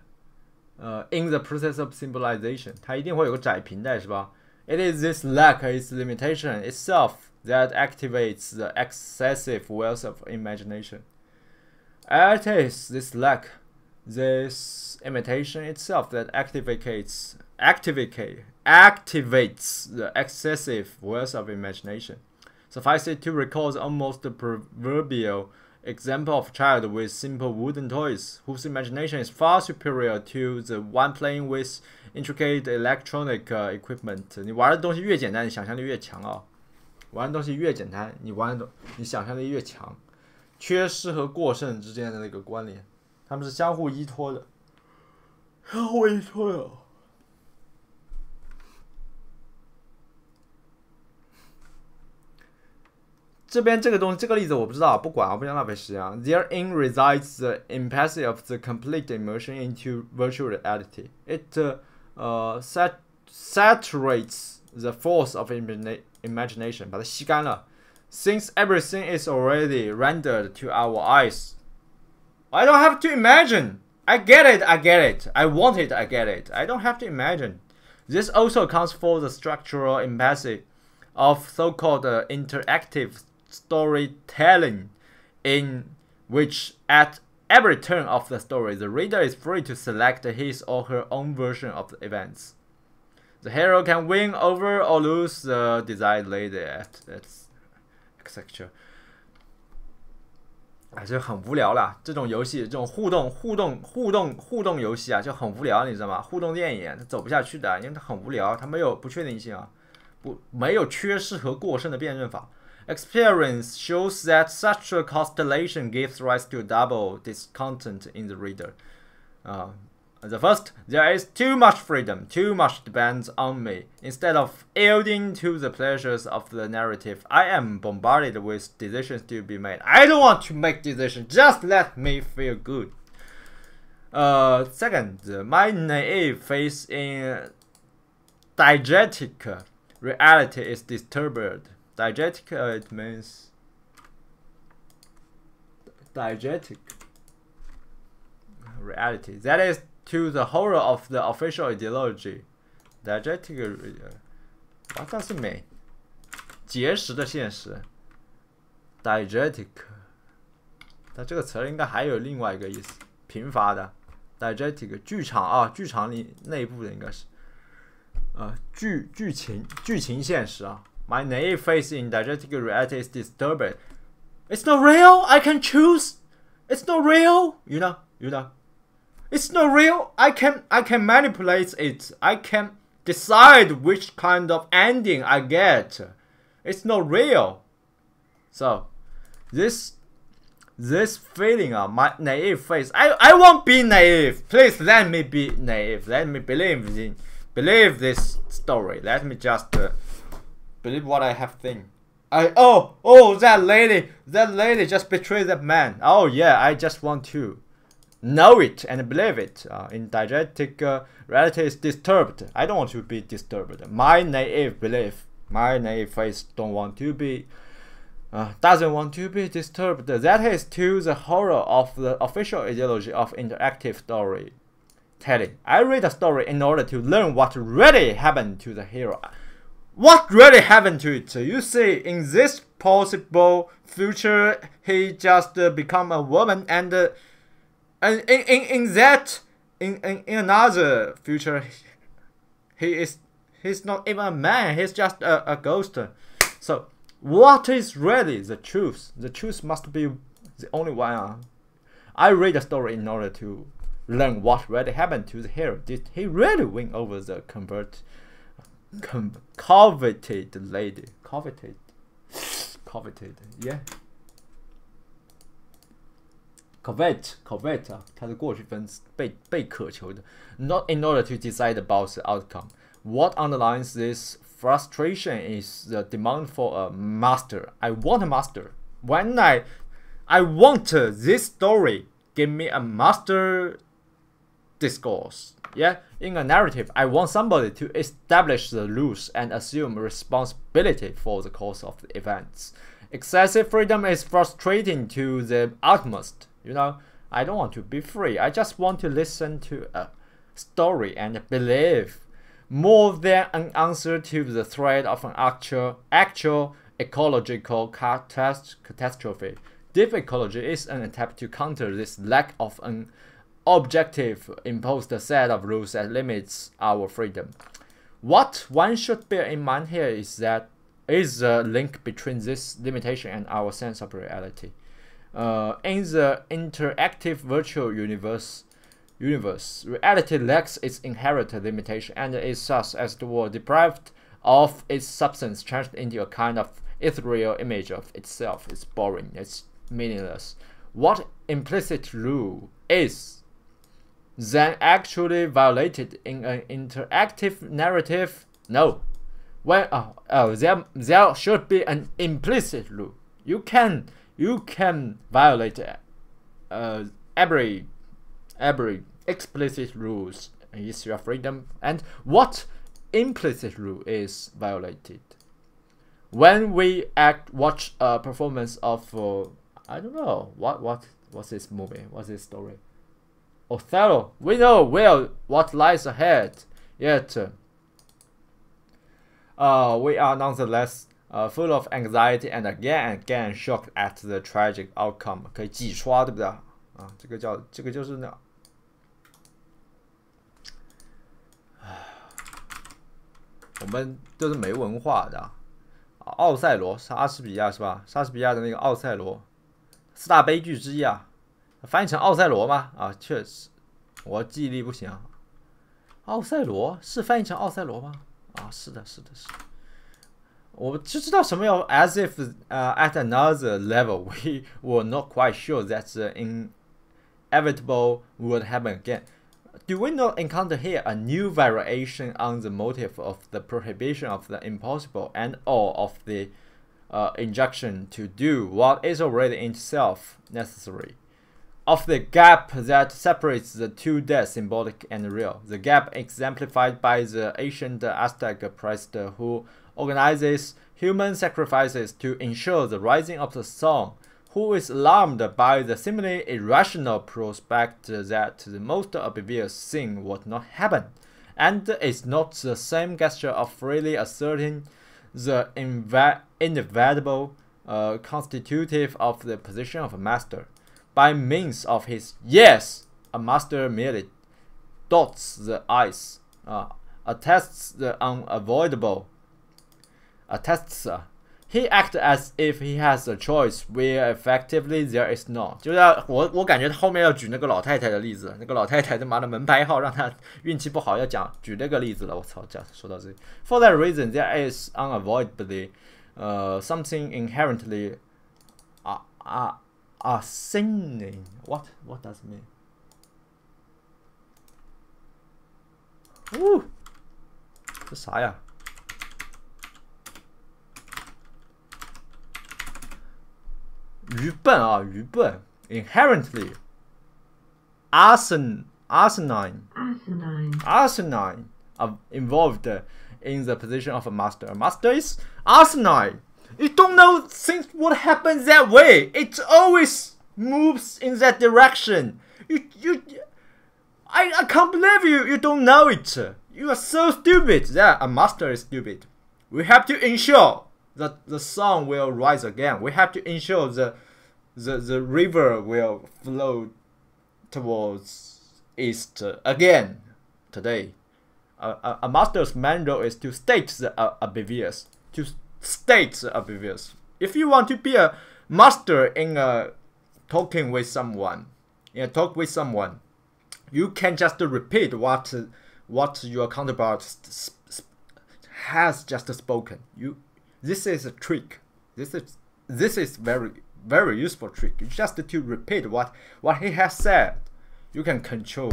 in the process of symbolization， 它一定会有个窄平带是吧？ It is this lack, its limitation itself, that activates the excessive wealth of imagination. It is this lack, this imitation itself that activates the excessive wealth of imagination. Suffice it to recall the almost proverbial example of a child with simple wooden toys, whose imagination is far superior to the one playing with intricate electronic equipment. 你玩的东西越简单，你想象力越强啊！玩的东西越简单，你想象力越强。缺失和过剩之间的那个关联，它们是相互依托的。相互依托的。这边这个东西，这个例子我不知道，不管，我不想浪费时间啊。Therein resides the impasse of the complete immersion into virtual reality. It saturates the force of imagination， 把它吸干了。Since everything is already rendered to our eyes, I don't have to imagine. I get it, I get it. I want it, I get it. I don't have to imagine. This also accounts for the structural impasse of so-called interactive storytelling, in which at every turn of the story, the reader is free to select his or her own version of the events. The hero can win over or lose the desired lady at etc. 啊，就很无聊啦。这种游戏，这种互动游戏啊，就很无聊，你知道吗？互动电影它走不下去的，因为它很无聊，它没有不确定性啊，没有缺失和过剩的辩证法。Experience shows that such a constellation gives rise to double discontent in the reader. The first, there is too much freedom, too much depends on me. Instead of yielding to the pleasures of the narrative, I am bombarded with decisions to be made. I don't want to make decisions, just let me feel good. Second, my naive faith in diegetic reality is disturbed. Diegetic, it means diegetic reality. That is to the horror of the official ideology. Diegetic, 哇，这是美，结实的现实。Diegetic， 它这个词应该还有另外一个意思，贫乏的。Diegetic， 剧场啊，剧场里内部的应该是，剧情现实啊。My naive faith in diegetic reality is disturbed. It's not real. I can choose. It's not real. You know. It's not real. I can manipulate it. I can decide which kind of ending I get. It's not real. So, this feeling of my naive faith. I won't be naive. Please let me be naive. Let me believe this story. Let me just believe what I have think. That lady just betrayed that man. Oh yeah, I just want to know it and believe it. In diegetic reality is disturbed. I don't want to be disturbed. My naive belief, my naive faith doesn't want to be disturbed. That is to the horror of the official ideology of interactive storytelling. I read a story in order to learn what really happened to the hero. What really happened to it? You see, in this possible future, he just become a woman, and in another future, he's not even a man. He's just a ghost. So, what is really the truth? The truth must be the only one. I read a story in order to learn what really happened to the hero. Did he really win over the convert? coveted lady, coveted, yeah. covet 啊，它的过去分被渴求的。Not in order to decide about the outcome. What underlines this frustration is the demand for a master. I want a master. When I want this story, give me a master discourse. Yeah, in a narrative, I want somebody to establish the rules and assume responsibility for the course of the events. Excessive freedom is frustrating to the utmost. You know, I don't want to be free. I just want to listen to a story and believe more than an answer to the threat of an actual ecological catastrophe. Deep ecology is an attempt to counter this lack of an objective imposed set of rules that limits our freedom. What one should bear in mind here is that is a link between this limitation and our sense of reality. In the interactive virtual universe, reality lacks its inherent limitation and is thus, as it were, deprived of its substance, changed into a kind of ethereal image of itself. It's boring, it's meaningless. What implicit rule is then actually violated in an interactive narrative? No. When there should be an implicit rule. You can violate every explicit rules is your freedom. And what implicit rule is violated? When we watch a performance of I don't know what's this movie? What's this story? Othello. We know well what lies ahead. Yet we are nonetheless full of anxiety and again shocked at the tragic outcome. 可以几刷，对不对啊？这个就是那，我们都是没文化的啊。奥赛罗，莎士比亚是吧？莎士比亚的那个奥赛罗，四大悲剧之一啊，翻译成奥赛罗吗？啊，确实，我记忆力不行啊。奥赛罗是翻译成奥赛罗吗？啊，是的。我就知道什么叫 as if at another level we were not quite sure that the inevitable would happen again. Do we not encounter here a new variation on the motive of the prohibition of the impossible and or of the injunction to do what is already in itself necessary? Of the gap that separates the two deaths, symbolic and real, the gap exemplified by the ancient Aztec priest who organizes human sacrifices to ensure the rising of the sun, who is alarmed by the seemingly irrational prospect that the most obvious thing would not happen, and is not the same gesture of freely asserting the inevitable constitutive of the position of a master. By means of his yes, a master merely dots the i's, attests the unavoidable, he acts as if he has a choice where effectively there is not. 就是我感觉他后面要举那个老太太的例子，那个老太太他妈的门牌号让他运气不好，要举那个例子了。我操，说到这里 ，For that reason, there is unavoidably something inherently sinning. What does it mean? 这啥呀？愚笨 inherently asinine involved in the position of a master. A master is asinine. You don't know things would happen that way. It always moves in that direction. I can't believe you don't know it. You are so stupid. Yeah, a master is stupid. We have to ensure that the sun will rise again. We have to ensure the river will flow towards east again today. A master's main role is to state the obvious. If you want to be a master in talking with someone, you can just repeat what your counterpart has just spoken. This is a trick. This is very useful trick. Just to repeat what he has said. You can control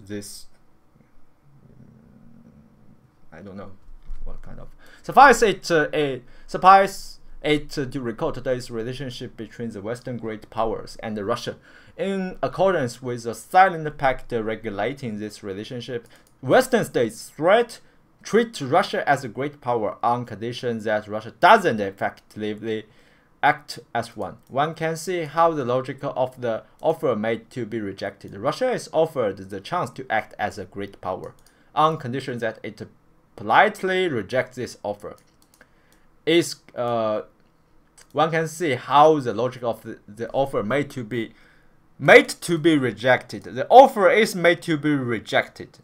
this. I don't know what kind of. Suffice it to recall today's relationship between the Western great powers and Russia. In accordance with the silent pact regulating this relationship, Western states treat Russia as a great power on condition that Russia doesn't effectively act as one. One can see how the logic of the offer made to be rejected. Russia is offered the chance to act as a great power on condition that it politely rejects this offer. One can see how the logic of the offer made to be rejected. The offer is made to be rejected.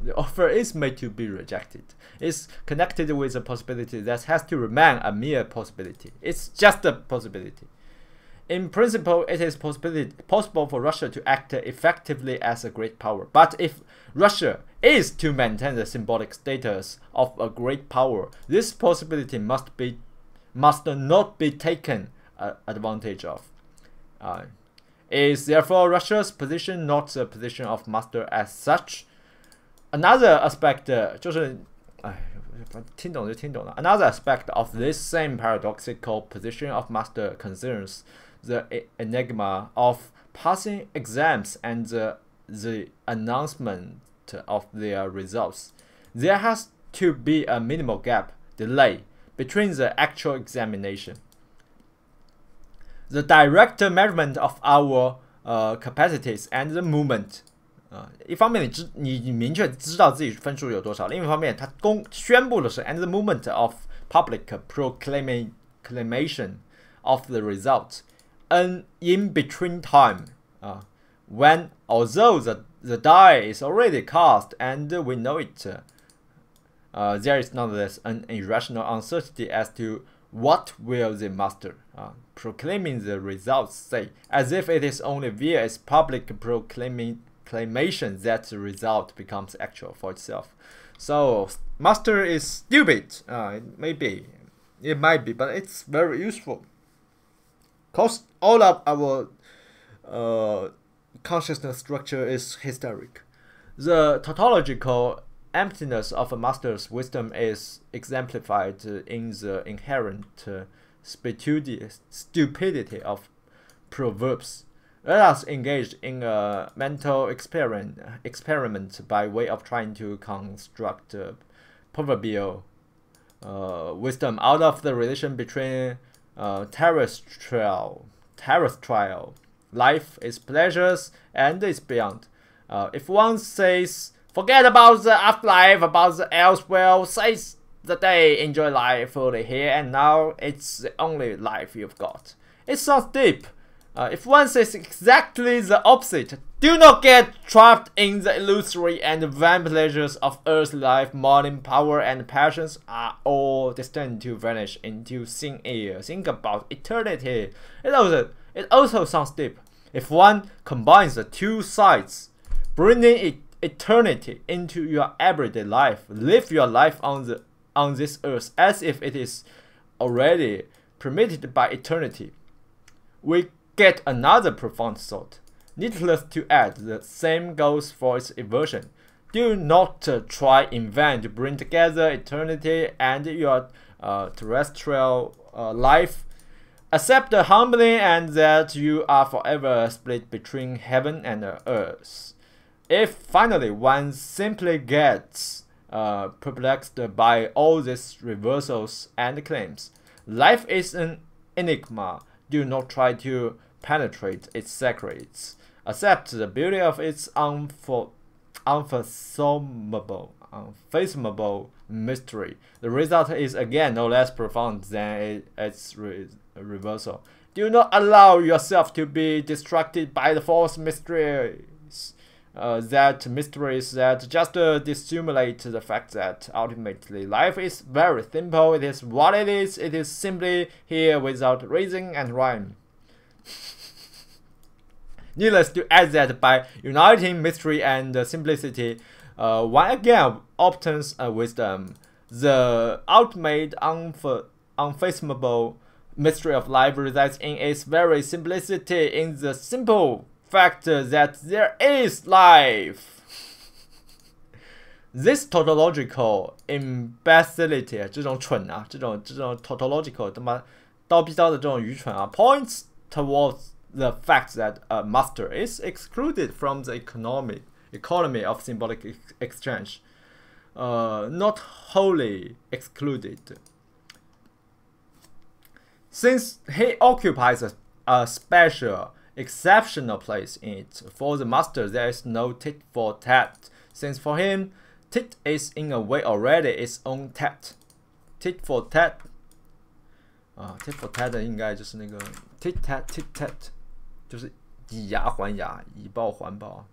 The offer is made to be rejected. It's connected with a possibility that has to remain a mere possibility. It's just a possibility. In principle, it is possible for Russia to act effectively as a great power. But if Russia is to maintain the symbolic status of a great power, this possibility must not be taken advantage of. Is therefore Russia's position not the position of master as such? Another aspect Another aspect of this same paradoxical position of master concerns the enigma of passing exams and the announcement of their results. There has to be a minimal delay between the actual examination. The direct measurement of our capacities and the movement. 一方面你明确知道自己分数有多少，另一方面他宣布的是 and the movement of public proclamation of the result, an in-between time, when although the die is already cast and we know it, there is nonetheless an irrational uncertainty as to what will the master, proclaiming the results, say, as if it is only via its public proclamation that the result becomes actual for itself. So master is stupid. It might be, but it's very useful. Cause all of our consciousness structure is hysteric. The tautological emptiness of a master's wisdom is exemplified in the inherent stupidity of proverbs. Let us engage in a mental experiment by way of trying to construct proverbial wisdom out of the relation between terrestrial life, its pleasures, and its beyond. If one says, forget about the afterlife, about the elsewhere, seize the day, enjoy life fully here and now, it's the only life you've got. It sounds deep. If one says exactly the opposite, do not get trapped in the illusory and vain pleasures of earthly life. Morning power and passions are all destined to vanish into thin air. Think about eternity. It also sounds deep. If one combines the two sides, bringing eternity into your everyday life, live your life on this earth as if it is already permitted by eternity, we get another profound thought. Needless to add, the same goes for its inversion. Do not try in vain to bring together eternity and your terrestrial life. Accept humbly and that you are forever split between heaven and earth. If finally one simply gets perplexed by all these reversals and claims, life is an enigma. Do not try to penetrate its secrets. Accept the beauty of its unfathomable mystery. The result is again no less profound than its reversal. Do not allow yourself to be distracted by the false mysteries. Mysteries that just dissimulate the fact that ultimately life is very simple. It is what it is. It is simply here without reason and rhyme. Needless to add that by uniting mystery and simplicity, one again obtains wisdom. The ultimate unfathomable mystery of life resides in its very simplicity, in the simple fact that there is life. This tautological imbecility， 这种蠢啊，这种 tautological 他妈刀逼刀的这种愚蠢啊 ，points towards the fact that a master is excluded from the economy of symbolic exchange, not wholly excluded, since he occupies a special, exceptional place in it. For the master, there is no tit for tat, since for him, tit is in a way already its own tat. Tit for tat. Tit for tat 应该就是那个 tit tat， 就是以牙还牙，以报还报。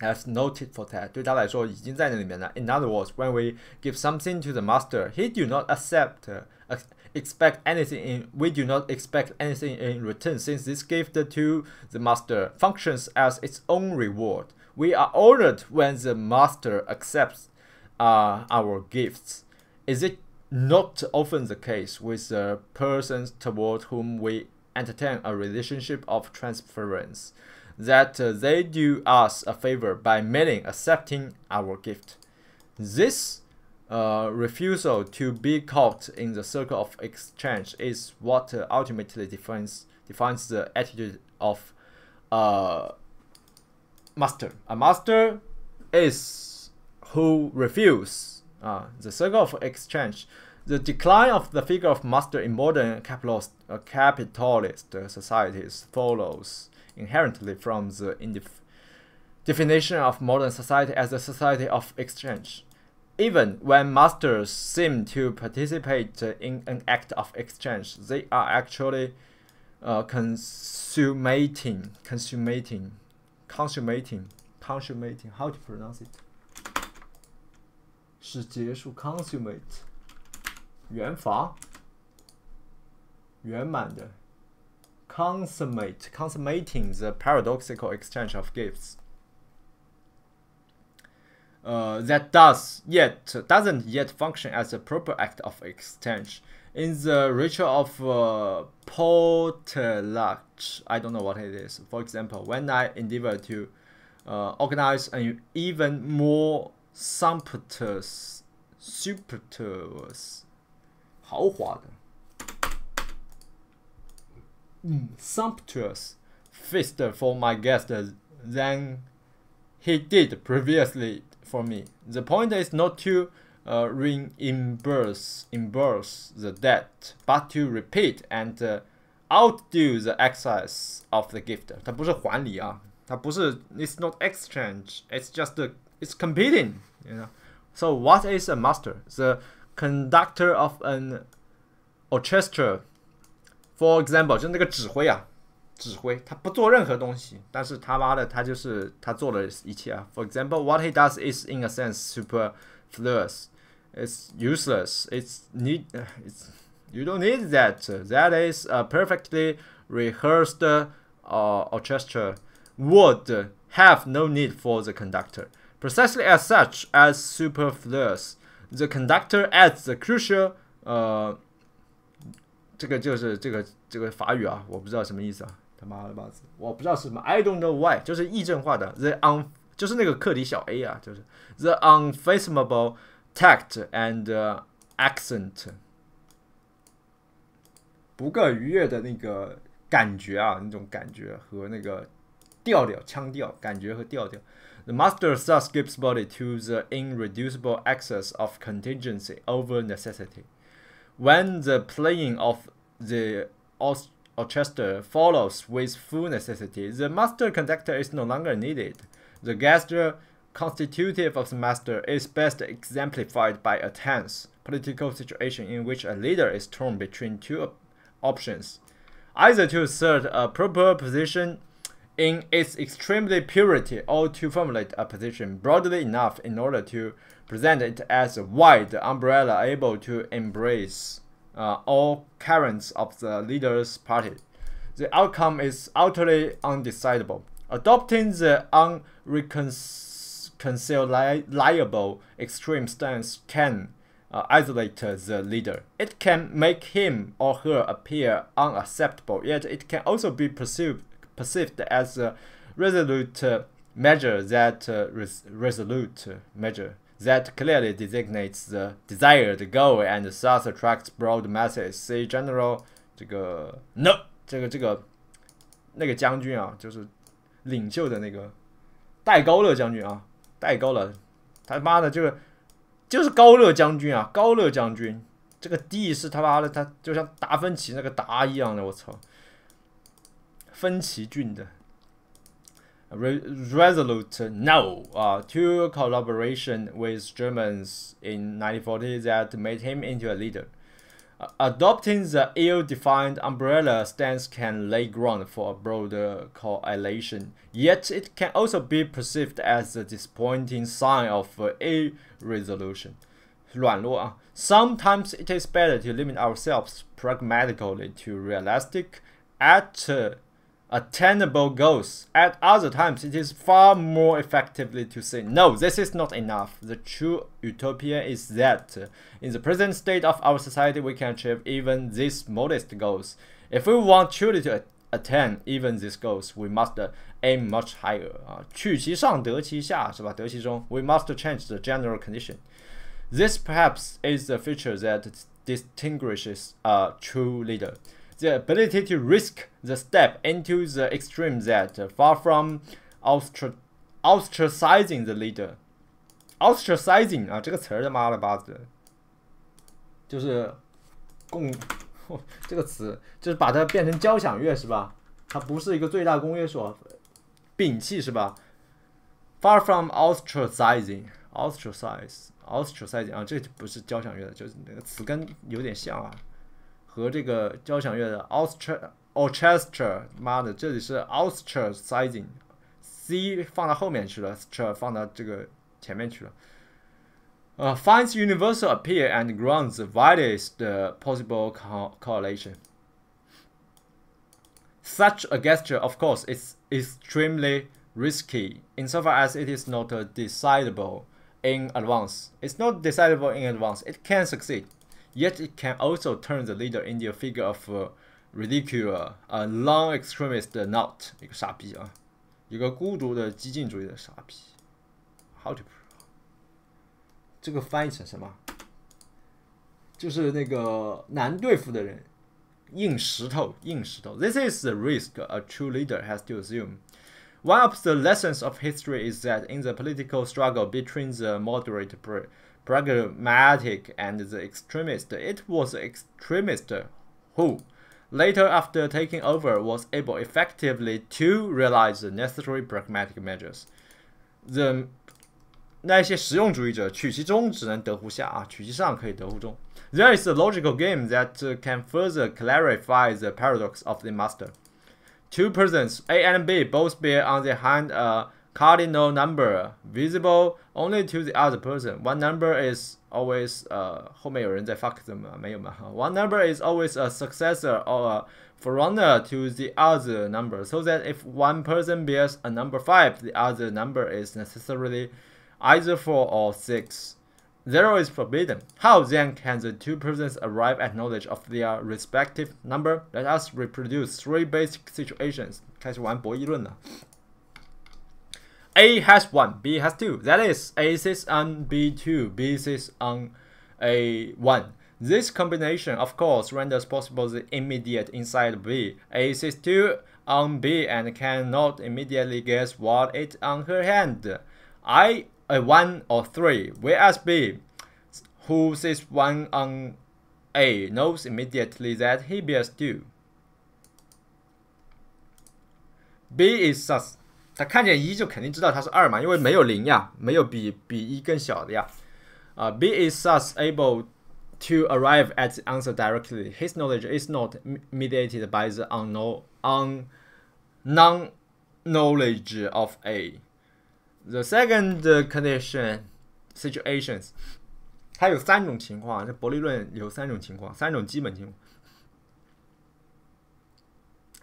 Has no tit for tat， 对他来说已经在那里面了。In other words, when we give something to the master, he do not expect anything we do not expect anything in return, since this gift to the master functions as its own reward. We are honored when the master accepts our gifts. Is it not often the case with the persons toward whom we entertain a relationship of transference, that they do us a favor by merely accepting our gift? This refusal to be caught in the circle of exchange is what ultimately defines the attitude of master. A master is who refuses the circle of exchange. The decline of the figure of master in modern capitalist societies follows inherently from the definition of modern society as a society of exchange. Even when masters seem to participate in an act of exchange, they are actually consummating. How to pronounce it? 是结束 consummate， 圆乏，圆满的 consummating the paradoxical exchange of gifts. That doesn't yet function as a proper act of exchange. In the ritual of potluck, I don't know what it is. For example, when I endeavor to organize an even more sumptuous 豪华的sumptuous feast for my guest than he did previously for me. The point is not to reimburse the debt, but to repeat and outdo the excess of the gift. 它不是还礼啊，它不是 it's not exchange, it's just it's competing, you know. So what is a master? The conductor of an orchestra, for example, 就是那个指挥啊，指挥他不做任何东西，但是他妈的他就是他做了一切啊。For example, what he does is in a sense superfluous. It's useless. You don't need that. That is a perfectly rehearsed orchestra would have no need for the conductor. Precisely as such as superfluous, the conductor adds the crucial 这个就是这个法语啊，我不知道什么意思啊，他妈的吧，我不知道是什么 ，I don't know why， 就是议政化的就是那个课题小 A 啊，就是 the unfathomable tact and accent， 不够愉悦的那个感觉啊，那种感觉和那个调调、腔调、感觉和调调。The master thus gives body to the irreducible excess of contingency over necessity. When the playing of the orchestra follows with full necessity, the master conductor is no longer needed. The gesture constitutive of the master is best exemplified by a tense political situation in which a leader is torn between two options: either to assert a proper position in its extremely purity, or to formulate a position broadly enough in order to present it as a wide umbrella able to embrace all currents of the leader's party. The outcome is utterly undecidable. Adopting the unreconcilable extreme stance can isolate the leader. It can make him or her appear unacceptable, yet it can also be perceived as a resolute measure that clearly designates the desired goal and thus attracts broad masses. See General 这个 No 那个将军啊，就是领袖的那个戴高乐将军啊，戴高乐，他妈的这个就是高乐将军啊，高乐将军，这个 D 是他妈的，他就像达芬奇那个达一样的，我操，芬奇郡的。Resolute no to collaboration with Germans in 1940 that made him into a leader. Adopting the ill-defined umbrella stance can lay ground for a broader coalition, yet it can also be perceived as a disappointing sign of irresolution. 软弱啊 Sometimes it is better to limit ourselves pragmatically to realistic, attainable goals. At other times, it is far more effectively to say, no, this is not enough. The true utopia is that in the present state of our society, we can achieve even these modest goals. If we want truly to attain even these goals, we must aim much higher. 取其上得其下是吧？得其中 we must change the general condition. This perhaps is the feature that distinguishes a true leader. The ability to risk the step into the extreme that, far from ostracizing the leader, ostracizing 啊，这个词儿他妈了巴子，就是这个词就是把它变成交响乐是吧？它不是一个最大公约数，摒弃是吧 ？Far from ostracizing 啊，这不是交响乐的，就是那个词根有点像啊。和这个交响乐的 orchestra， 妈的，这里是 ostracizing，c 放到后面去了 ，str 放到这个前面去了。Finds universal appeal and grounds the widest possible correlation. Such a gesture, of course, is extremely risky, insofar as it is not decidable in advance. It's not decidable in advance. It can succeed. Yet it can also turn the leader into a figure of ridicule, a long extremist nut， 一个傻逼啊，一个孤独的激进主义的傻逼。How to？ 这个翻译成什么？就是那个难对付的人，硬石头。This is the risk a true leader has to assume. One of the lessons of history is that in the political struggle between the moderate pragmatic and the extremist, it was the extremist who, later after taking over, was able effectively to realize the necessary pragmatic measures. 那些实用主义者取其中只能得乎下啊，取其上可以得乎中。There is a logical game that can further clarify the paradox of the master. Two persons, A and B, both bear on their hand a cardinal number visible only to the other person. One number is always 后面有人在 fuck them 没有吗 One number is always a successor or a forerunner to the other number, so that if one person bears a number 5, the other number is necessarily either 4 or 6. 0 is forbidden. How then can the two persons arrive at knowledge of their respective number? Let us reproduce 3 basic situations. 开始玩博弈论了。A has 1, B has 2. That is, A sits on B2, B sits on A1. This combination, of course, renders possible the immediate inside B. A sits 2 on B and cannot immediately guess what is on her hand. I a 1 or 3, whereas B, who sits 1 on A, knows immediately that he bears 2. B is thus. 他看见1就肯定知道它是2嘛，因为没有0呀，没有比1更小的呀。B is thus able to arrive at the answer directly. His knowledge is not mediated by the non-knowledge of A. The second condition situations， 它有3种情况，这博弈论有3种情况，3种基本情况。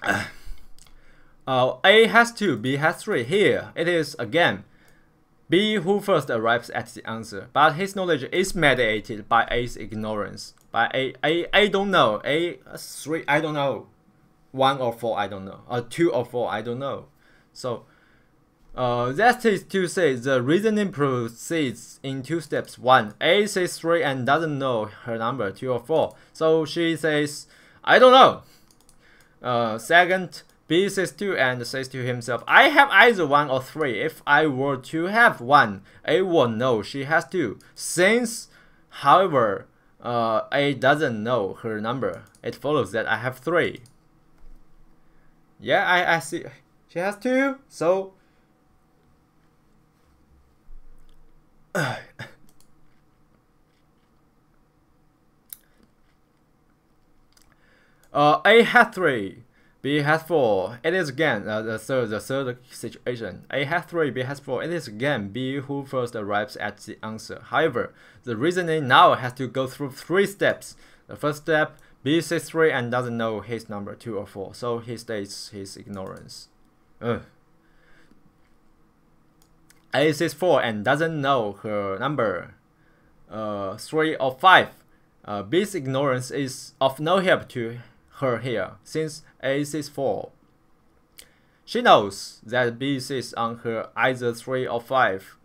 A has 2, B has 3. Here it is again B who first arrives at the answer, but his knowledge is mediated by A's ignorance. By A don't know. A 3, I don't know. 1 or 4, I don't know. 2 or 4, I don't know. So that is to say, the reasoning proceeds in 2 steps. 1, A says 3 and doesn't know her number, 2 or 4. So she says, I don't know. Second, B says 2 and says to himself, I have either 1 or 3. If I were to have 1, A won't know she has 2. Since, however, A doesn't know her number, it follows that I have 3. Yeah, I see. She has 2, so A had 3, B has 4. It is again the third situation. A has 3, B has 4. It is again B who first arrives at the answer. However, the reasoning now has to go through 3 steps. The first step, B says 3 and doesn't know his number, 2 or 4. So he states his ignorance. A says 4 and doesn't know her number, 3 or 5. B's ignorance is of no help to her here, since A says 4. She knows that B sits on her either 3 or 5,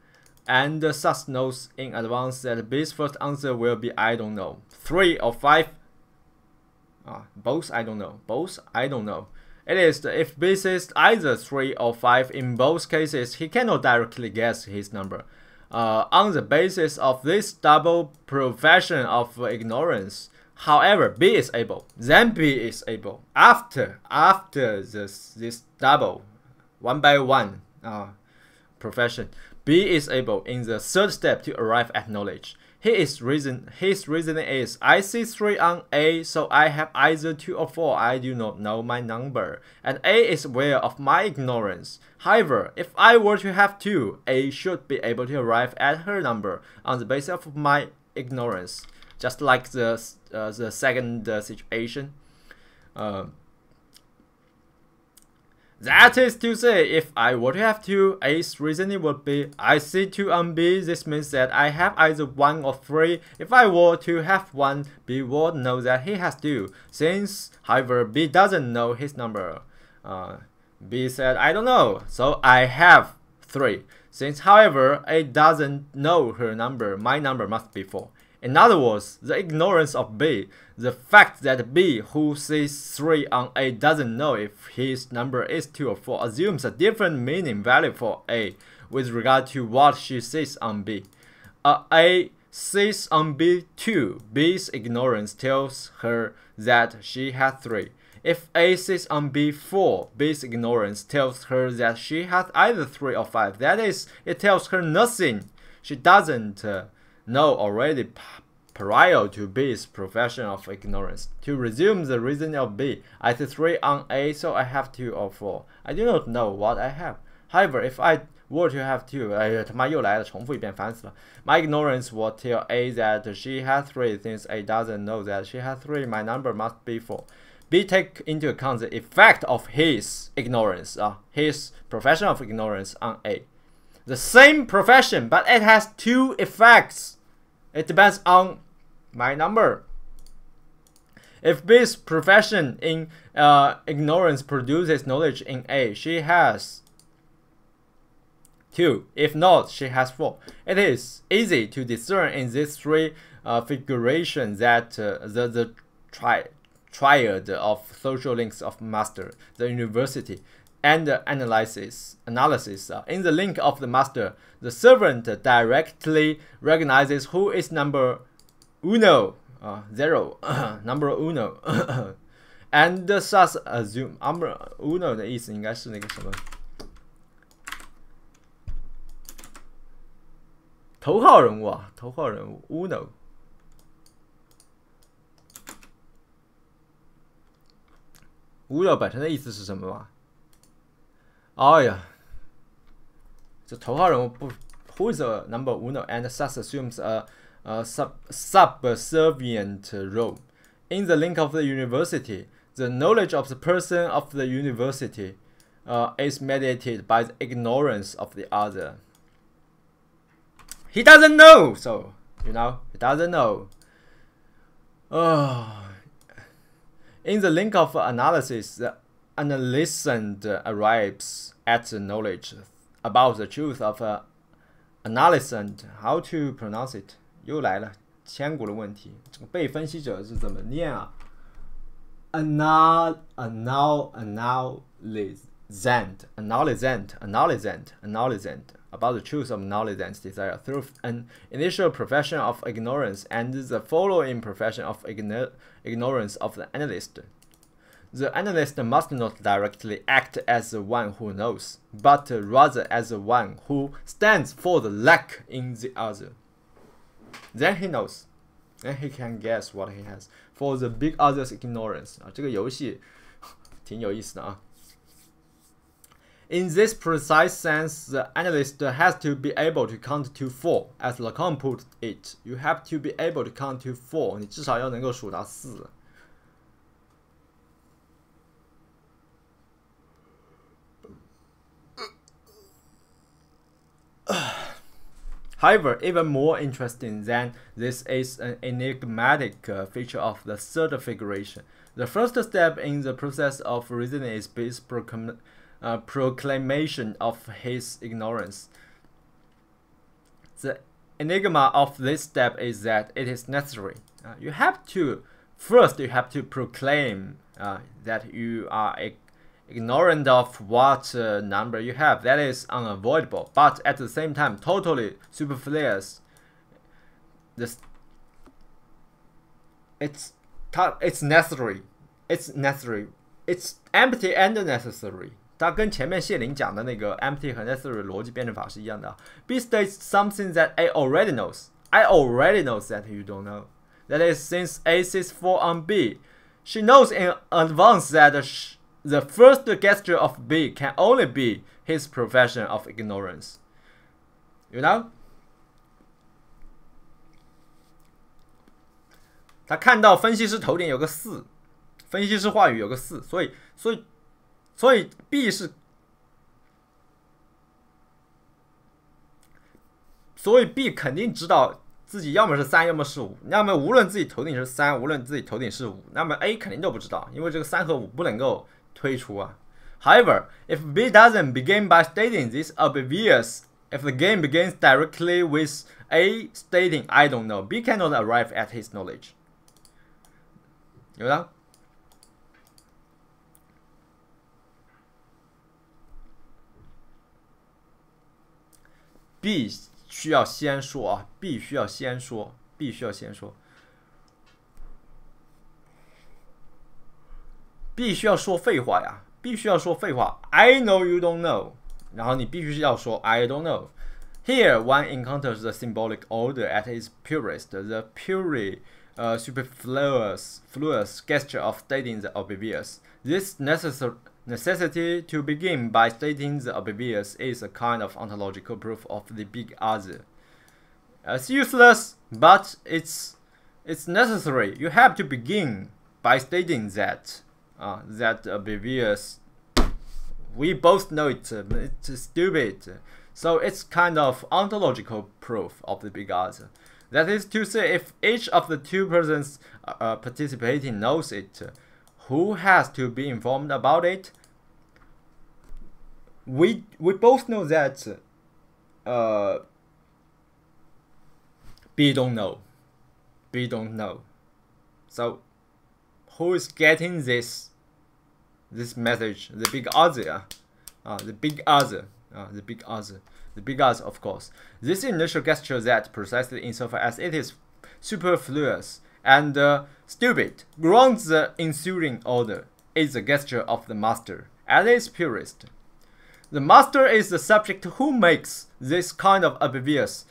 and thus knows in advance that B's first answer will be I don't know. 3 or 5, both I don't know. Both I don't know. It is if B says either 3 or 5, in both cases he cannot directly guess his number. On the basis of this double profession of ignorance, however, B is able. Then B is able. After this double, 1 by 1 profession, B is able in the third step to arrive at knowledge. His reasoning is, I see 3 on A, so I have either 2 or 4. I do not know my number, and A is aware of my ignorance. However, if I were to have 2, A should be able to arrive at her number on the basis of my ignorance, just like the second situation. That is to say, if I were to have 2, A's reasoning would be, I see 2 on B, this means that I have either 1 or 3. If I were to have 1, B would know that he has 2. Since, however, B doesn't know his number, B said, I don't know, so I have 3. Since, however, A doesn't know her number, my number must be 4. In other words, the ignorance of B, the fact that B who sees 3 on A doesn't know if his number is 2 or 4, assumes a different meaning value for A with regard to what she sees on B. A sees on B 2, B's ignorance tells her that she has 3. If A sees on B 4, B's ignorance tells her that she has either 3 or 5. That is, it tells her nothing she doesn't know already prior to B's profession of ignorance. To resume the reasoning of B, I see 3 on A, so I have 2 or 4. I do not know what I have. However, if I were to have 2, 他妈又来了，重复一遍，烦死了。My ignorance will tell A that she has 3. Since A doesn't know that she has 3, my number must be 4. B take into account the effect of his ignorance, his profession of ignorance on A. The same profession, but it has 2 effects. It depends on my number. If B's profession in ignorance produces knowledge in A, she has 2. If not, she has 4. It is easy to discern in these 3 figurations that the triad of social links of master, the university, and the analysis. In the link of the master, the servant directly recognizes who is number uno, 0, number uno, and thus assume number uno 的意思应该是那个什么头号人物啊，头号人物 uno。uno 本身的意思是什么吗？哎呀，这头号人物不 ，who is the number uno and thus assumes a subservient role. In the link of the university, The knowledge of the person of the university is mediated by the ignorance of the other. He doesn't know, so he doesn't know. In the link of analysis, the analysand arrives at the knowledge about the truth of analysand. How to pronounce it? 又来了，千古的问题。这个被分析者是怎么念啊 ？Analysand about the truth of analysand's desire through an initial profession of ignorance and the following profession of ignorance of the analyst. The analyst must not directly act as the one who knows, but rather as the one who stands for the lack in the other. Then he knows. Then he can guess what he has for the big other's ignorance. 这个游戏挺有意思的啊。In this precise sense, the analyst has to be able to count to 4. As Lacan put it, you have to be able to count to 4. 你至少要能够数到4。However, even more interesting than this is an enigmatic feature of the third figuration. The first step in the process of reasoning is B's proclamation of his ignorance. The enigma of this step is that it is necessary. You have to proclaim that you are ignorant of what number you have. That is unavoidable, but at the same time totally superfluous. It's necessary. It's empty and necessary. 它跟前面谢林讲的那个 empty 和 necessary 逻辑辩证法是一样的。B states something that A already knows. I already knows that you don't know. That is, since A sits 4 on B, she knows in advance that the first gesture of B can only be his profession of ignorance. You know? 他看到分析师头顶有个4，分析师话语有个4，所以 B 是，所以 B 肯定知道自己要么是3，要么是5。那么无论自己头顶是3，无论自己头顶是5，那么 A 肯定都不知道，因为这个3和5不能够推出啊。However, if B doesn't begin by stating this obvious, if the game begins directly with A stating I don't know, B cannot arrive at his knowledge. 有的。B 需要先说啊 ，B 需要先说 ，B 需要先说 ，B 需要说废话呀 ，B 需要说废话。I know you don't know， 然后你必须要说 I don't know。Here one encounters the symbolic order at its purest, the purely superfluous gesture of stating the obvious. This necessity to begin by stating the obvious is a kind of ontological proof of the big other. It's useless, but it's necessary. You have to begin by stating that that obvious. We both know it. It's stupid. So it's kind of ontological proof of the big other. That is to say, if each of the two persons participating knows it, who has to be informed about it? We both know that B don't know. B don't know. So who is getting this message? The big other. The big other. The big other. The big other, of course. This initial gesture that, precisely insofar as it is superfluous and stupid, grounds the ensuing order, is the gesture of the master, at its purest. The master is the subject who makes this kind of obvious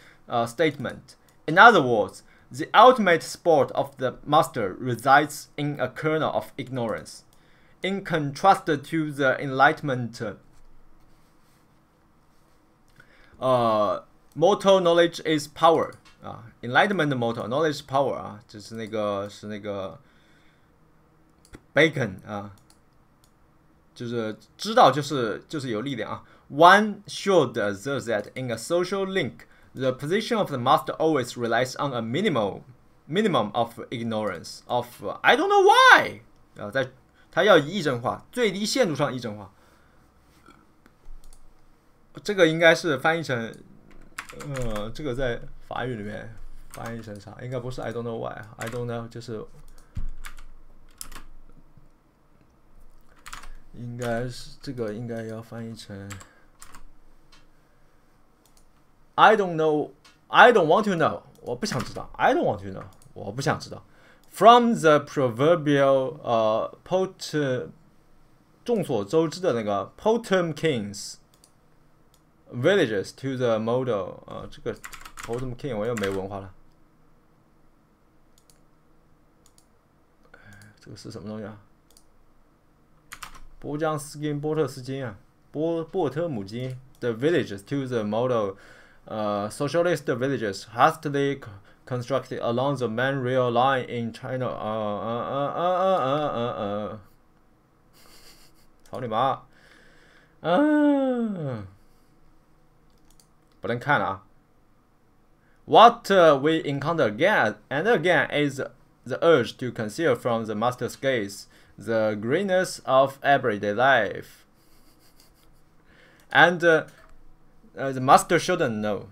statement. In other words, the ultimate sport of the master resides in a kernel of ignorance. In contrast to the enlightenment motto, knowledge is power. Enlightenment motto, knowledge is power 就是那个 bacon 啊，就是知道就是有力量啊。One should observe that in a social link, the position of the master always relies on a minimum of ignorance of I don't know why 啊，他要以议政化，最低限度上议政化。这个应该是翻译成，这个在法语里面翻译成啥？应该不是 I don't know why，I don't know 就是应该是这个应该要翻译成 I don't know, I don't want to know， 我不想知道 ，I don't want to know， 我不想知道。From the proverbial众所周知的那个 Potemkins villages to the model， 这个 Potemkin 我又没文化了，这个是什么东西啊？波江斯金、波特斯金啊，波特姆金 the villages to the model socialist villages hastily constructed along the main rail line in China。操你妈！不能看了啊。What we encounter again and again is the urge to conceal from the master's gaze the greenness of everyday life, and the master shouldn't know.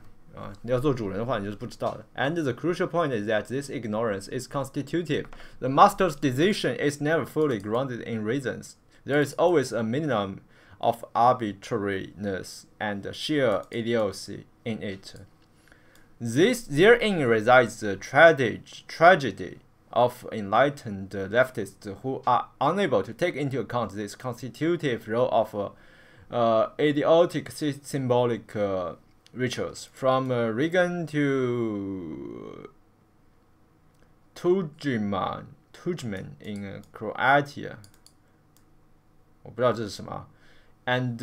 你要做主人的话，你就是不知道的。And the crucial point is that this ignorance is constitutive. The master's decision is never fully grounded in reasons. There is always a minimum of arbitrariness and sheer idiocy in it. Therein resides the tragedy of enlightened leftists who are unable to take into account this constitutive role of idiotic symbolic rituals. From Reagan to Tudjman in Croatia， 我不知道这是什么。And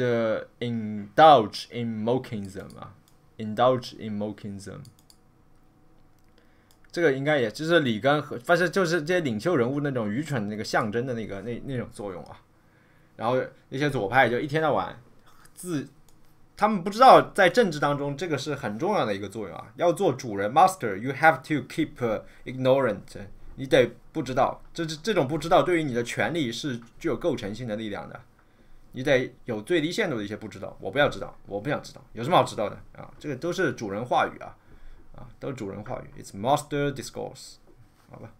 indulge in mocking them 啊 ，indulge in mocking them。这个应该也就是里根和，反正就是这些领袖人物那种愚蠢的那个象征的那种作用啊。然后那些左派就一天到晚他们不知道在政治当中这个是很重要的一个作用啊。要做主人 ，master， you have to keep ignorant， 你得不知道，这种不知道对于你的权利是具有构成性的力量的。你得有最低限度的一些不知道，我不要知道，我不想知道，有什么好知道的啊？这个都是主人话语啊，都是主人话语 ，it's master discourse， 好吧。